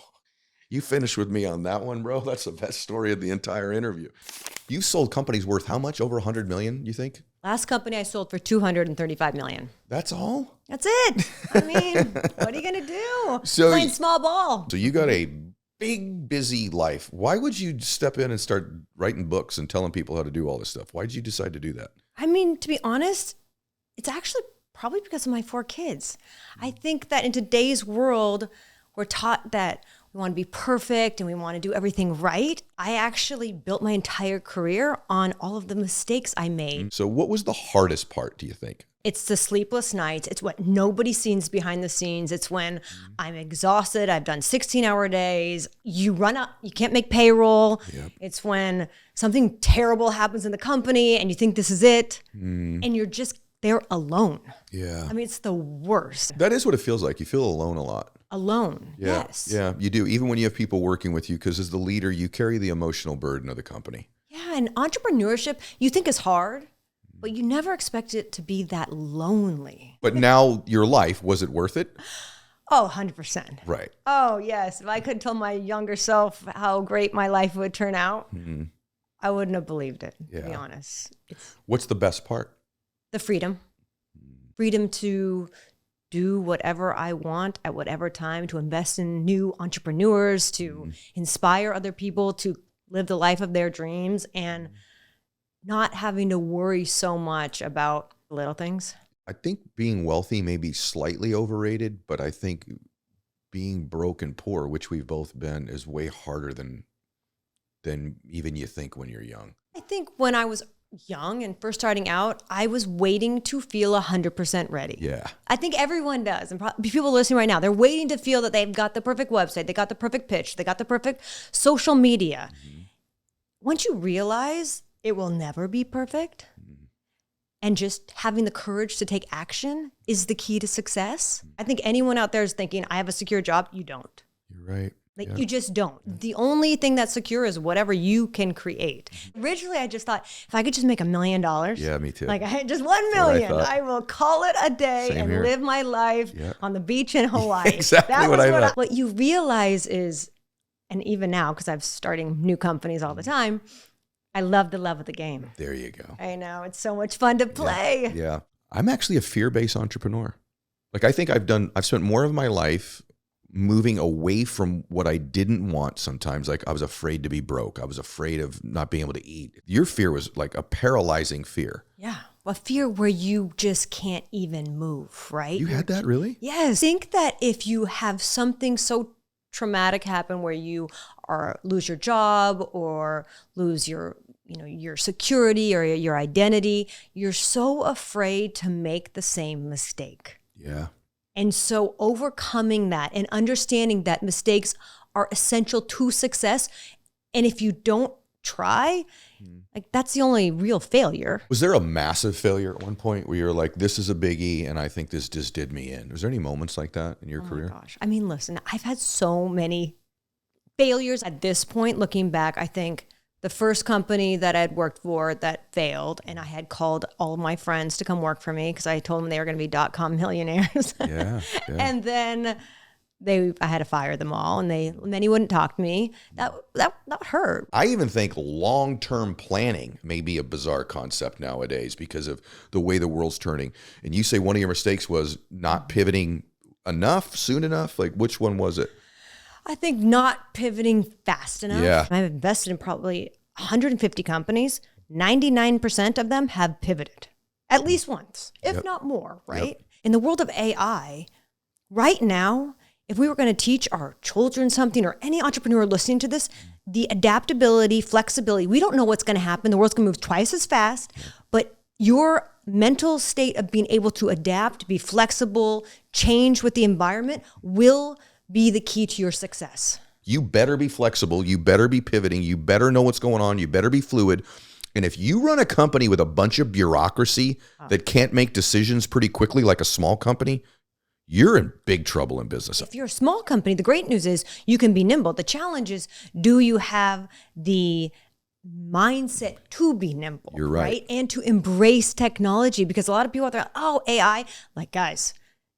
you finished with me on that one, bro. That's the best story of the entire interview. You sold companies worth how much? Over 100 million, you think? Last company I sold for $235 million. That's all? That's it. I mean, what are you going to do? So, Playing small ball. So you got a big, busy life. Why would you step in and start writing books and telling people how to do all this stuff? Why did you decide to do that? I mean, to be honest, it's actually probably because of my 4 kids. I think that in today's world, we're taught that we want to be perfect and we want to do everything right. I actually built my entire career on all of the mistakes I made. So what was the hardest part, do you think? It's the sleepless nights. It's what nobody sees behind the scenes. It's when I'm exhausted. I've done 16-hour days. You run up, you can't make payroll. Yep. It's when something terrible happens in the company and you think this is it. And you're just there alone. Yeah. I mean, it's the worst. That is what it feels like. You feel alone a lot. Alone, Yeah. yes. Yeah, you do. Even when you have people working with you, because as the leader, you carry the emotional burden of the company. Yeah, and entrepreneurship, you think is hard, but you never expect it to be that lonely. But now your life, was it worth it? Oh, 100%. Right. Oh, yes. If I could tell my younger self how great my life would turn out, I wouldn't have believed it, to be honest. It's What's the best part? the freedom. Freedom to do whatever I want at whatever time, to invest in new entrepreneurs, to inspire other people to live the life of their dreams, and not having to worry so much about little things. I think being wealthy may be slightly overrated, but I think being broke and poor, which we've both been, is way harder than even you think when you're young. I think when I was young and first starting out, I was waiting to feel 100% ready. Yeah. I think everyone does. And people listening right now, they're waiting to feel that they've got the perfect website, they got the perfect pitch, they got the perfect social media. Once you realize it will never be perfect, and just having the courage to take action is the key to success. I think anyone out there is thinking, I have a secure job. You don't. You're right. Like you just don't. The only thing that's secure is whatever you can create. Originally, I just thought if I could just make $1 million. Yeah, me too. Like I had just 1 what I million. thought. I will call it a day Same and here. live my life Yeah. on the beach in Hawaii. Exactly That what was I thought. what you realize is, and even now, because I'm starting new companies all the time, I love the love of the game. There you go. I know. It's so much fun to play. Yeah. I'm actually a fear-based entrepreneur. Like I think I've spent more of my life moving away from what I didn't want sometimes. Like I was afraid to be broke. I was afraid of not being able to eat. Your fear was like a paralyzing fear. Yeah. A fear where you just can't even move, right? You had that really? Yes. Think that if you have something so traumatic happen where you lose your job or lose your security or your identity, you're so afraid to make the same mistake. Yeah. And so overcoming that and understanding that mistakes are essential to success. And if you don't try, like that's the only real failure. Was there a massive failure at one point where you're like, this is a biggie and I think this just did me in? Was there any moments like that in your career? Oh my gosh. I mean, listen, I've had so many failures at this point. Looking back, I think the first company that I'd worked for that failed, and I had called all of my friends to come work for me because I told them they were going to be .com millionaires. Yeah. And then I had to fire them all, and many wouldn't talk to me. That hurt. I even think long-term planning may be a bizarre concept nowadays because of the way the world's turning. And you say one of your mistakes was not pivoting enough, soon enough. Like which one was it? I think not pivoting fast enough. Yeah. I've invested in probably 150 companies. 99% of them have pivoted at least once, if not more, right? Yep. In the world of AI, right now, if we were going to teach our children something or any entrepreneur listening to this, the adaptability, flexibility, we don't know what's going to happen. The world's going to move twice as fast, but your mental state of being able to adapt, be flexible, change with the environment will be the key to your success. You better be flexible. You better be pivoting. You better know what's going on. You better be fluid. And if you run a company with a bunch of bureaucracy that can't make decisions pretty quickly, like a small company, you're in big trouble in business. If you're a small company, the great news is you can be nimble. The challenge is, do you have the mindset to be nimble? You're right. And to embrace technology, because a lot of people out there, oh, AI, like guys,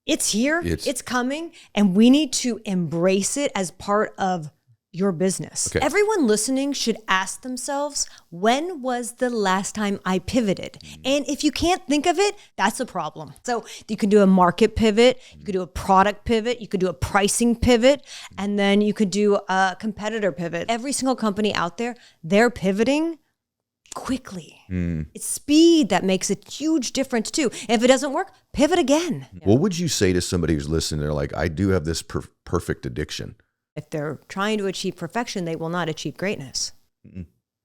it's here, it's coming, and we need to embrace it as part of your business. Okay. Everyone listening should ask themselves, when was the last time I pivoted? And if you can't think of it, that's a problem. So you can do a market pivot, you could do a product pivot, you could do a pricing pivot, and then you could do a competitor pivot. Every single company out there, they're pivoting quickly. It's speed that makes a huge difference too. If it doesn't work, pivot again. What would you say to somebody who's listening? They're like, I do have this perfect addiction. If they're trying to achieve perfection, they will not achieve greatness.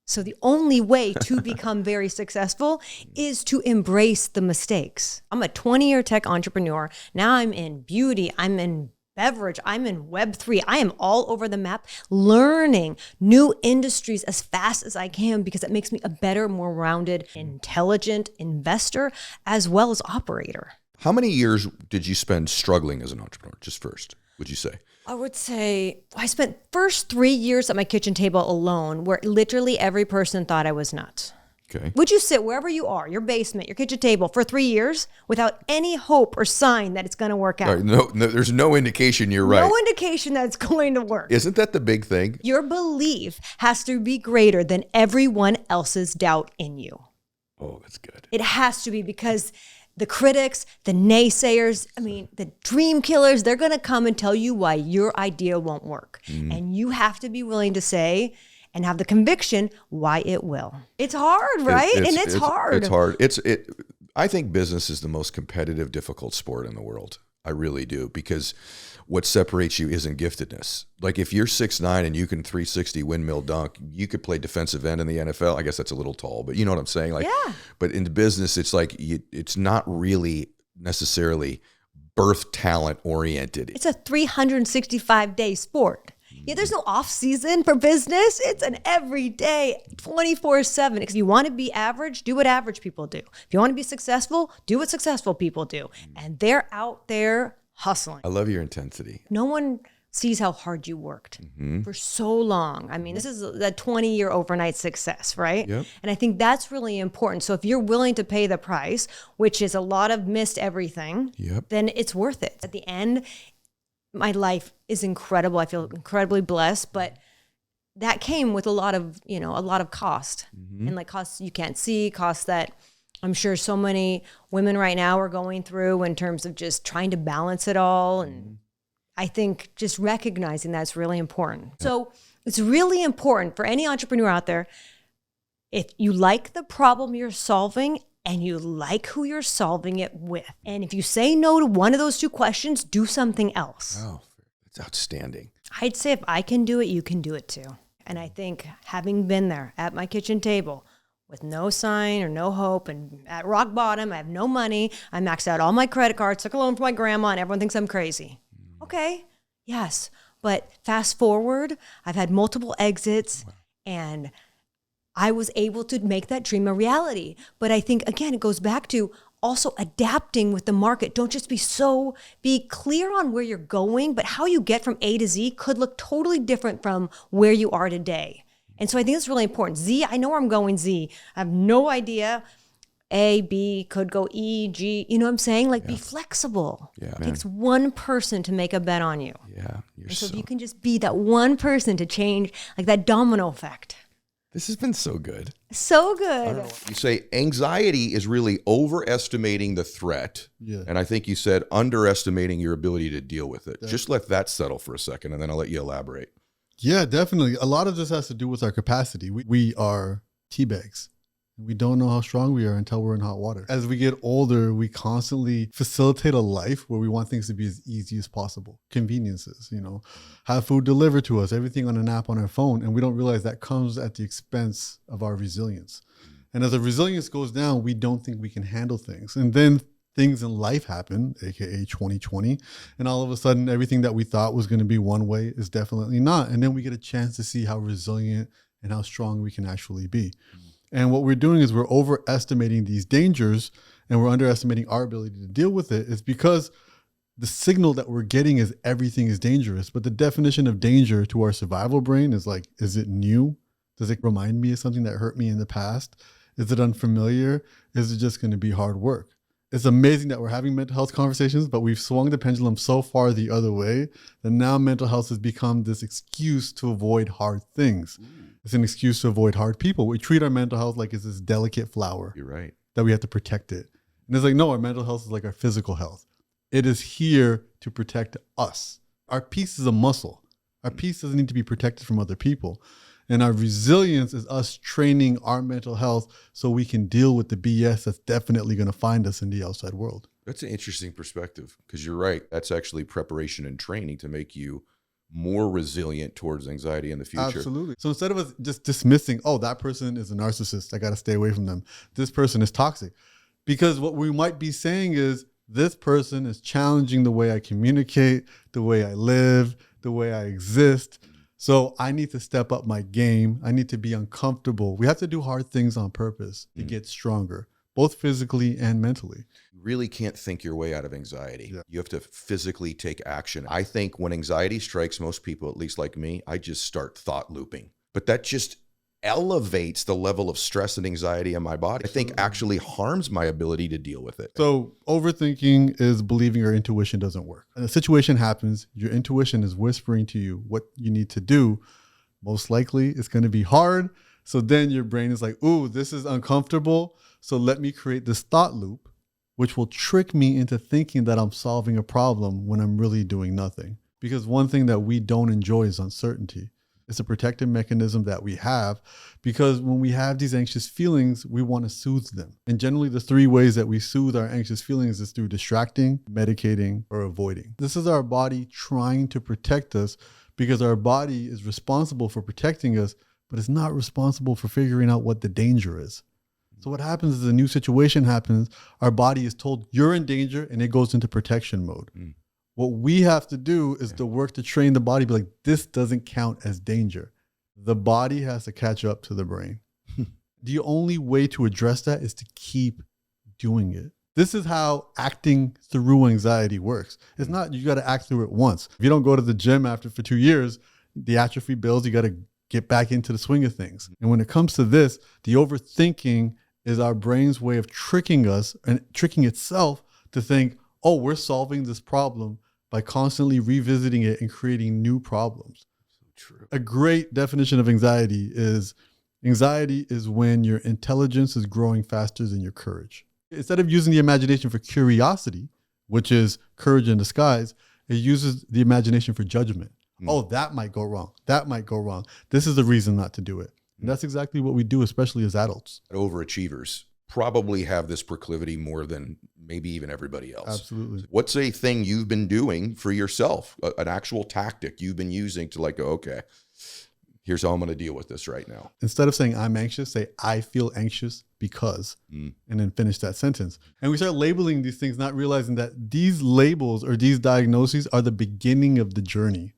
So the only way to become very successful is to embrace the mistakes. I'm a 20-year tech entrepreneur. Now I'm in beauty. I'm in beverage. I'm in Web3. I am all over the map, learning new industries as fast as I can because it makes me a better, more rounded, intelligent investor as well as operator. How many years did you spend struggling as an entrepreneur? Just first, would you say? I would say I spent first 3 years at my kitchen table alone, where literally every person thought I was nuts. Okay. Would you sit wherever you are, your basement, your kitchen table, for 3 years without any hope or sign that it's going to work out? All right, no, there's no indication you're right. No indication that it's going to work. Isn't that the big thing? Your belief has to be greater than everyone else's doubt in you. Oh, that's good. It has to be, because the critics, the naysayers, the dream killers, they're going to come and tell you why your idea won't work. And you have to be willing to say and have the conviction why it will. It's hard, right? It's hard. It's hard. I think business is the most competitive, difficult sport in the world. I really do, because what separates you isn't giftedness. Like if you're 6'9" and you can 360 windmill dunk, you could play defensive end in the NFL. I guess that's a little tall, but you know what I'm saying? Like, Yeah. But in the business, it's like it's not really necessarily birth talent oriented. It's a 365-day sport. Yeah, there's no off season for business. It's an everyday 24/7. If you want to be average, do what average people do. If you want to be successful, do what successful people do. And they're out there hustling. I love your intensity. No one sees how hard you worked for so long. I mean, this is a 20-year overnight success, right? Yep. And I think that's really important. So if you're willing to pay the price, which is a lot of missed everything, Yep. then it's worth it. At the end, my life is incredible. I feel incredibly blessed, but that came with a lot of cost and like costs you can't see, costs that I'm sure so many women right now are going through in terms of just trying to balance it all. And I think just recognizing that's really important. So it's really important for any entrepreneur out there, if you like the problem you're solving and you like who you're solving it with. And if you say no to one of those two questions, do something else. Oh, that's outstanding. I'd say if I can do it, you can do it too. And I think having been there at my kitchen table with no sign or no hope and at rock bottom, I have no money, I maxed out all my credit cards, took a loan from my grandma, and everyone thinks I'm crazy. Okay, yes. But fast forward, I've had multiple exits and I was able to make that dream a reality. But I think, again, it goes back to also adapting with the market. Don't just be clear on where you're going, but how you get from A to Z could look totally different from where you are today. And so I think it's really important. Z, I know where I'm going Z. I have no idea. A, B, could go E, G. You know what I'm saying? Like, be flexible. Yeah, It takes one person to make a bet on you. Yeah. You're And so if you can just be that one person to change, like that domino effect. This has been so good. So good. You say anxiety is really overestimating the threat. Yeah. And I think you said underestimating your ability to deal with it. Just let that settle for a second, and then I'll let you elaborate. Yeah, definitely. A lot of this has to do with our capacity. We are tea bags. We don't know how strong we are until we're in hot water. As we get older, we constantly facilitate a life where we want things to be as easy as possible. Conveniences, have food delivered to us, everything on an app on our phone. And we don't realize that comes at the expense of our resilience. And as the resilience goes down, we don't think we can handle things. And then things in life happen, AKA 2020. And all of a sudden, everything that we thought was going to be one way is definitely not. And then we get a chance to see how resilient and how strong we can actually be. And what we're doing is we're overestimating these dangers and we're underestimating our ability to deal with it. Is because the signal that we're getting is everything is dangerous. But the definition of danger to our survival brain is like, is it new? Does it remind me of something that hurt me in the past? Is it unfamiliar? Is it just going to be hard work? It's amazing that we're having mental health conversations, but we've swung the pendulum so far the other way that now mental health has become this excuse to avoid hard things. It's an excuse to avoid hard people. We treat our mental health like it's this delicate flower. You're right. That we have to protect it. And it's like, no, our mental health is like our physical health. It is here to protect us. Our peace is a muscle. Our peace doesn't need to be protected from other people. And our resilience is us training our mental health so we can deal with the BS that's definitely going to find us in the outside world. That's an interesting perspective, because you're right. That's actually preparation and training to make you more resilient towards anxiety in the future. Absolutely. So instead of us just dismissing, oh, that person is a narcissist, I got to stay away from them. This person is toxic. Because what we might be saying is, this person is challenging the way I communicate, the way I live, the way I exist. So I need to step up my game. I need to be uncomfortable. We have to do hard things on purpose to get stronger, both physically and mentally. You really can't think your way out of anxiety. Yeah. You have to physically take action. I think when anxiety strikes most people, at least like me, I just start thought looping. But that just elevates the level of stress and anxiety in my body. I think actually harms my ability to deal with it. So overthinking is believing your intuition doesn't work. And a situation happens, your intuition is whispering to you what you need to do. Most likely it's going to be hard. So then your brain is like, ooh, this is uncomfortable. So let me create this thought loop, which will trick me into thinking that I'm solving a problem when I'm really doing nothing. Because one thing that we don't enjoy is uncertainty. It's a protective mechanism that we have because when we have these anxious feelings, we want to soothe them. And generally the 3 ways that we soothe our anxious feelings is through distracting, medicating, or avoiding. This is our body trying to protect us because our body is responsible for protecting us, but it's not responsible for figuring out what the danger is. So what happens is a new situation happens, our body is told you're in danger and it goes into protection mode. What we have to do is the work to train the body, be like, this doesn't count as danger. The body has to catch up to the brain. The only way to address that is to keep doing it. This is how acting through anxiety works. It's not, you got to act through it once. If you don't go to the gym for 2 years, the atrophy builds, you got to get back into the swing of things. And when it comes to this, the overthinking is our brain's way of tricking us and tricking itself to think, oh, we're solving this problem by constantly revisiting it and creating new problems. So true. A great definition of anxiety is when your intelligence is growing faster than your courage. Instead of using the imagination for curiosity, which is courage in disguise, it uses the imagination for judgment. Oh, that might go wrong. That might go wrong. This is the reason not to do it. And that's exactly what we do, especially as adults. Overachievers probably have this proclivity more than maybe even everybody else. Absolutely. What's a thing you've been doing for yourself, an actual tactic you've been using to like, go, okay, here's how I'm going to deal with this right now? Instead of saying I'm anxious, say I feel anxious because, and then finish that sentence. And we start labeling these things, not realizing that these labels or these diagnoses are the beginning of the journey,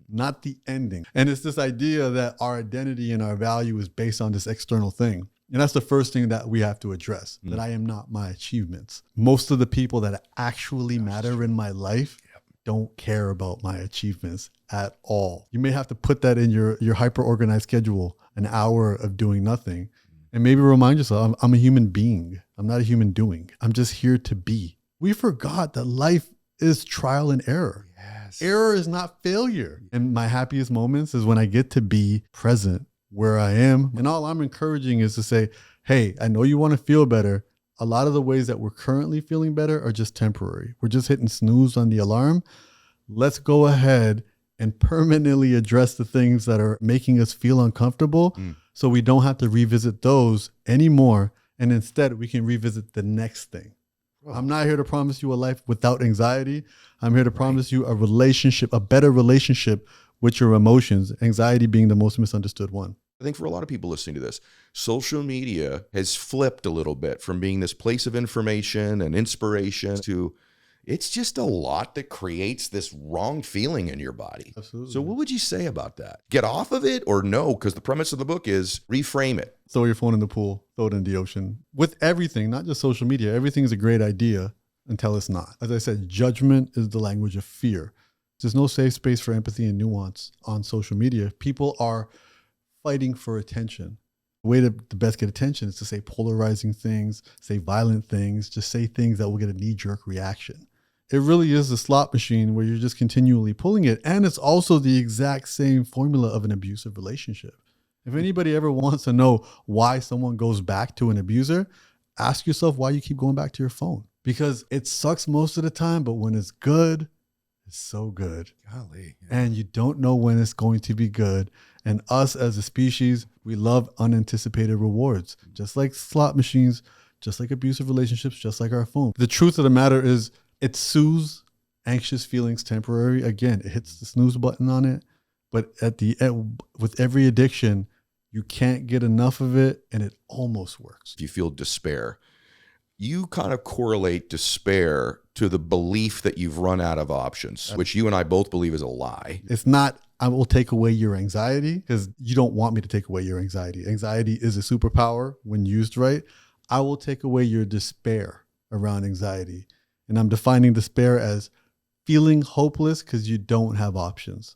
not the ending. And it's this idea that our identity and our value is based on this external thing. And that's the first thing that we have to address, that I am not my achievements. Most of the people that actually matter in my life don't care about my achievements at all. You may have to put that in your hyper-organized schedule, an hour of doing nothing, and maybe remind yourself, I'm a human being. I'm not a human doing. I'm just here to be. We forgot that life is trial and error. Yes. Error is not failure. And my happiest moments is when I get to be present where I am. And all I'm encouraging is to say, hey, I know you want to feel better. A lot of the ways that we're currently feeling better are just temporary. We're just hitting snooze on the alarm. Let's go ahead and permanently address the things that are making us feel uncomfortable so we don't have to revisit those anymore. And instead, we can revisit the next thing. I'm not here to promise you a life without anxiety. I'm here to promise you a relationship, a better relationship with your emotions, anxiety being the most misunderstood one. I think for a lot of people listening to this, social media has flipped a little bit from being this place of information and inspiration to it's just a lot that creates this wrong feeling in your body. Absolutely. So what would you say about that? Get off of it or no? Because the premise of the book is reframe it. Throw your phone in the pool, throw it in the ocean. With everything, not just social media, everything is a great idea until it's not. As I said, judgment is the language of fear. There's no safe space for empathy and nuance on social media. People are fighting for attention. The way to best get attention is to say polarizing things, say violent things, just say things that will get a knee-jerk reaction. It really is a slot machine where you're just continually pulling it. And it's also the exact same formula of an abusive relationship. If anybody ever wants to know why someone goes back to an abuser, ask yourself why you keep going back to your phone. Because it sucks most of the time, but when it's good, it's so good. Golly. And you don't know when it's going to be good. And us as a species, we love unanticipated rewards, just like slot machines, just like abusive relationships, just like our phone. The truth of the matter is it soothes anxious feelings temporary. Again, it hits the snooze button on it. But with every addiction, you can't get enough of it and it almost works. If you feel despair, you kind of correlate despair to the belief that you've run out of options, which you and I both believe is a lie. It's not, I will take away your anxiety, because you don't want me to take away your anxiety. Anxiety is a superpower when used right. I will take away your despair around anxiety. And I'm defining despair as feeling hopeless because you don't have options.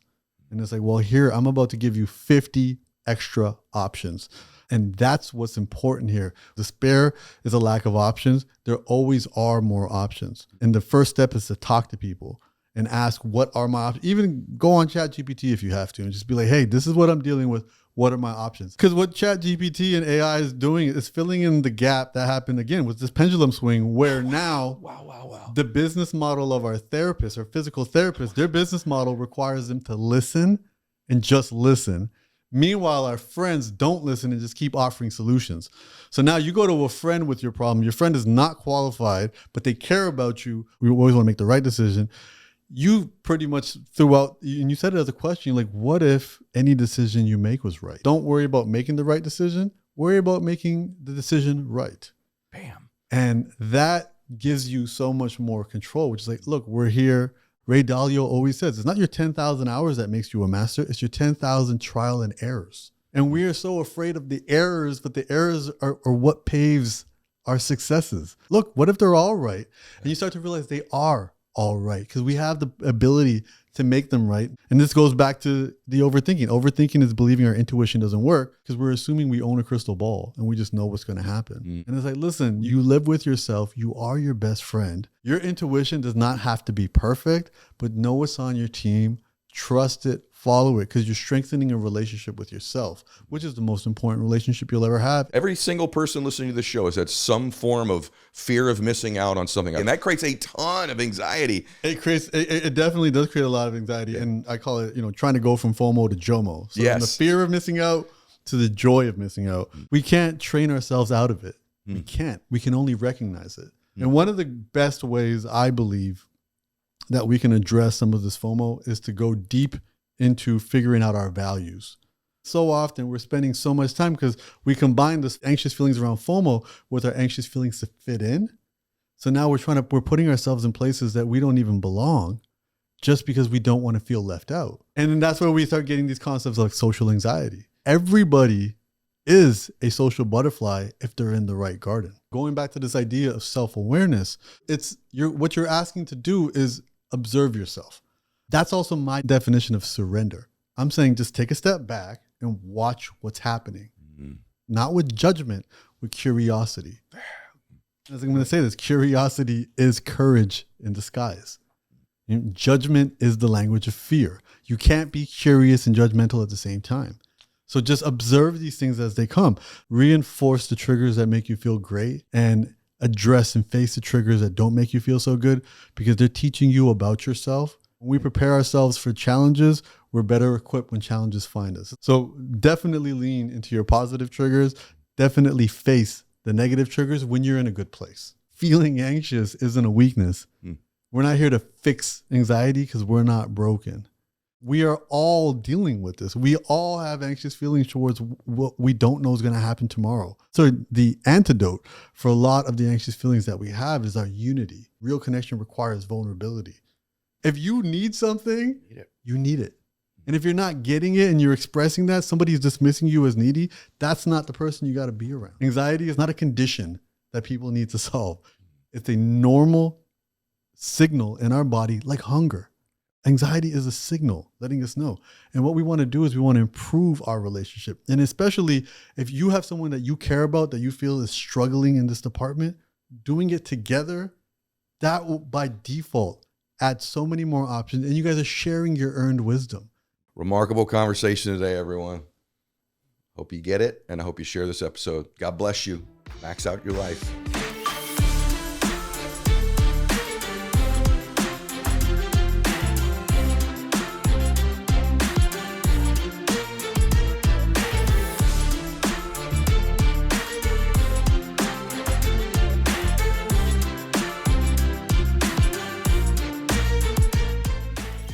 And it's like, well, here, I'm about to give you 50 extra options. And that's what's important here. Despair is a lack of options. There always are more options. And the first step is to talk to people and ask, what are my options? Even go on ChatGPT if you have to and just be like, hey, this is what I'm dealing with. What are my options? Because what ChatGPT and AI is doing is filling in the gap that happened again with this pendulum swing where now the business model of our therapists or physical therapists, their business model requires them to listen and just listen. Meanwhile, our friends don't listen and just keep offering solutions. So now you go to a friend with your problem. Your friend is not qualified, but they care about you. We always want to make the right decision. You pretty much threw out, and you said it as a question, like, what if any decision you make was right? Don't worry about making the right decision. Worry about making the decision right. Bam. And that gives you so much more control, which is like, look, we're here. Ray Dalio always says, it's not your 10,000 hours that makes you a master. It's your 10,000 trial and errors. And we are so afraid of the errors, but the errors are what paves our successes. Look, what if they're all right? And you start to realize they are all right because we have the ability to make them right. And this goes back to the overthinking. Overthinking is believing our intuition doesn't work because we're assuming we own a crystal ball and we just know what's going to happen. And it's like, listen, you live with yourself. You are your best friend. Your intuition does not have to be perfect, but know what's on your team. Trust it, follow it, because you're strengthening a relationship with yourself, which is the most important relationship you'll ever have. Every single person listening to this show has had some form of fear of missing out on something. And that creates a ton of anxiety. It definitely does create a lot of anxiety. And I call it, trying to go from FOMO to JOMO. So from the fear of missing out to the joy of missing out. We can't train ourselves out of it. We can't. We can only recognize it. And one of the best ways I believe that we can address some of this FOMO is to go deep into figuring out our values. So often we're spending so much time because we combine this anxious feelings around FOMO with our anxious feelings to fit in. So now we're putting ourselves in places that we don't even belong just because we don't want to feel left out. And then that's where we start getting these concepts like social anxiety. Everybody is a social butterfly if they're in the right garden. Going back to this idea of self-awareness, what you're asking to do is observe yourself. That's also my definition of surrender. I'm saying just take a step back and watch what's happening. Not with judgment, with curiosity. As I'm going to say this, curiosity is courage in disguise. Judgment is the language of fear. You can't be curious and judgmental at the same time. So just observe these things as they come. Reinforce the triggers that make you feel great and address and face the triggers that don't make you feel so good because they're teaching you about yourself. When we prepare ourselves for challenges, we're better equipped when challenges find us. So definitely lean into your positive triggers. Definitely face the negative triggers when you're in a good place. Feeling anxious isn't a weakness. We're not here to fix anxiety because we're not broken. We are all dealing with this. We all have anxious feelings towards what we don't know is going to happen tomorrow. So the antidote for a lot of the anxious feelings that we have is our unity. Real connection requires vulnerability. If you need something, you need it. And if you're not getting it and you're expressing that, somebody's dismissing you as needy, that's not the person you got to be around. Anxiety is not a condition that people need to solve. It's a normal signal in our body like hunger. Anxiety is a signal letting us know. And what we want to do is we want to improve our relationship. And especially if you have someone that you care about that you feel is struggling in this department, doing it together, that will by default add so many more options. And you guys are sharing your earned wisdom. Remarkable conversation today, everyone. Hope you get it. And I hope you share this episode. God bless you. Max out your life.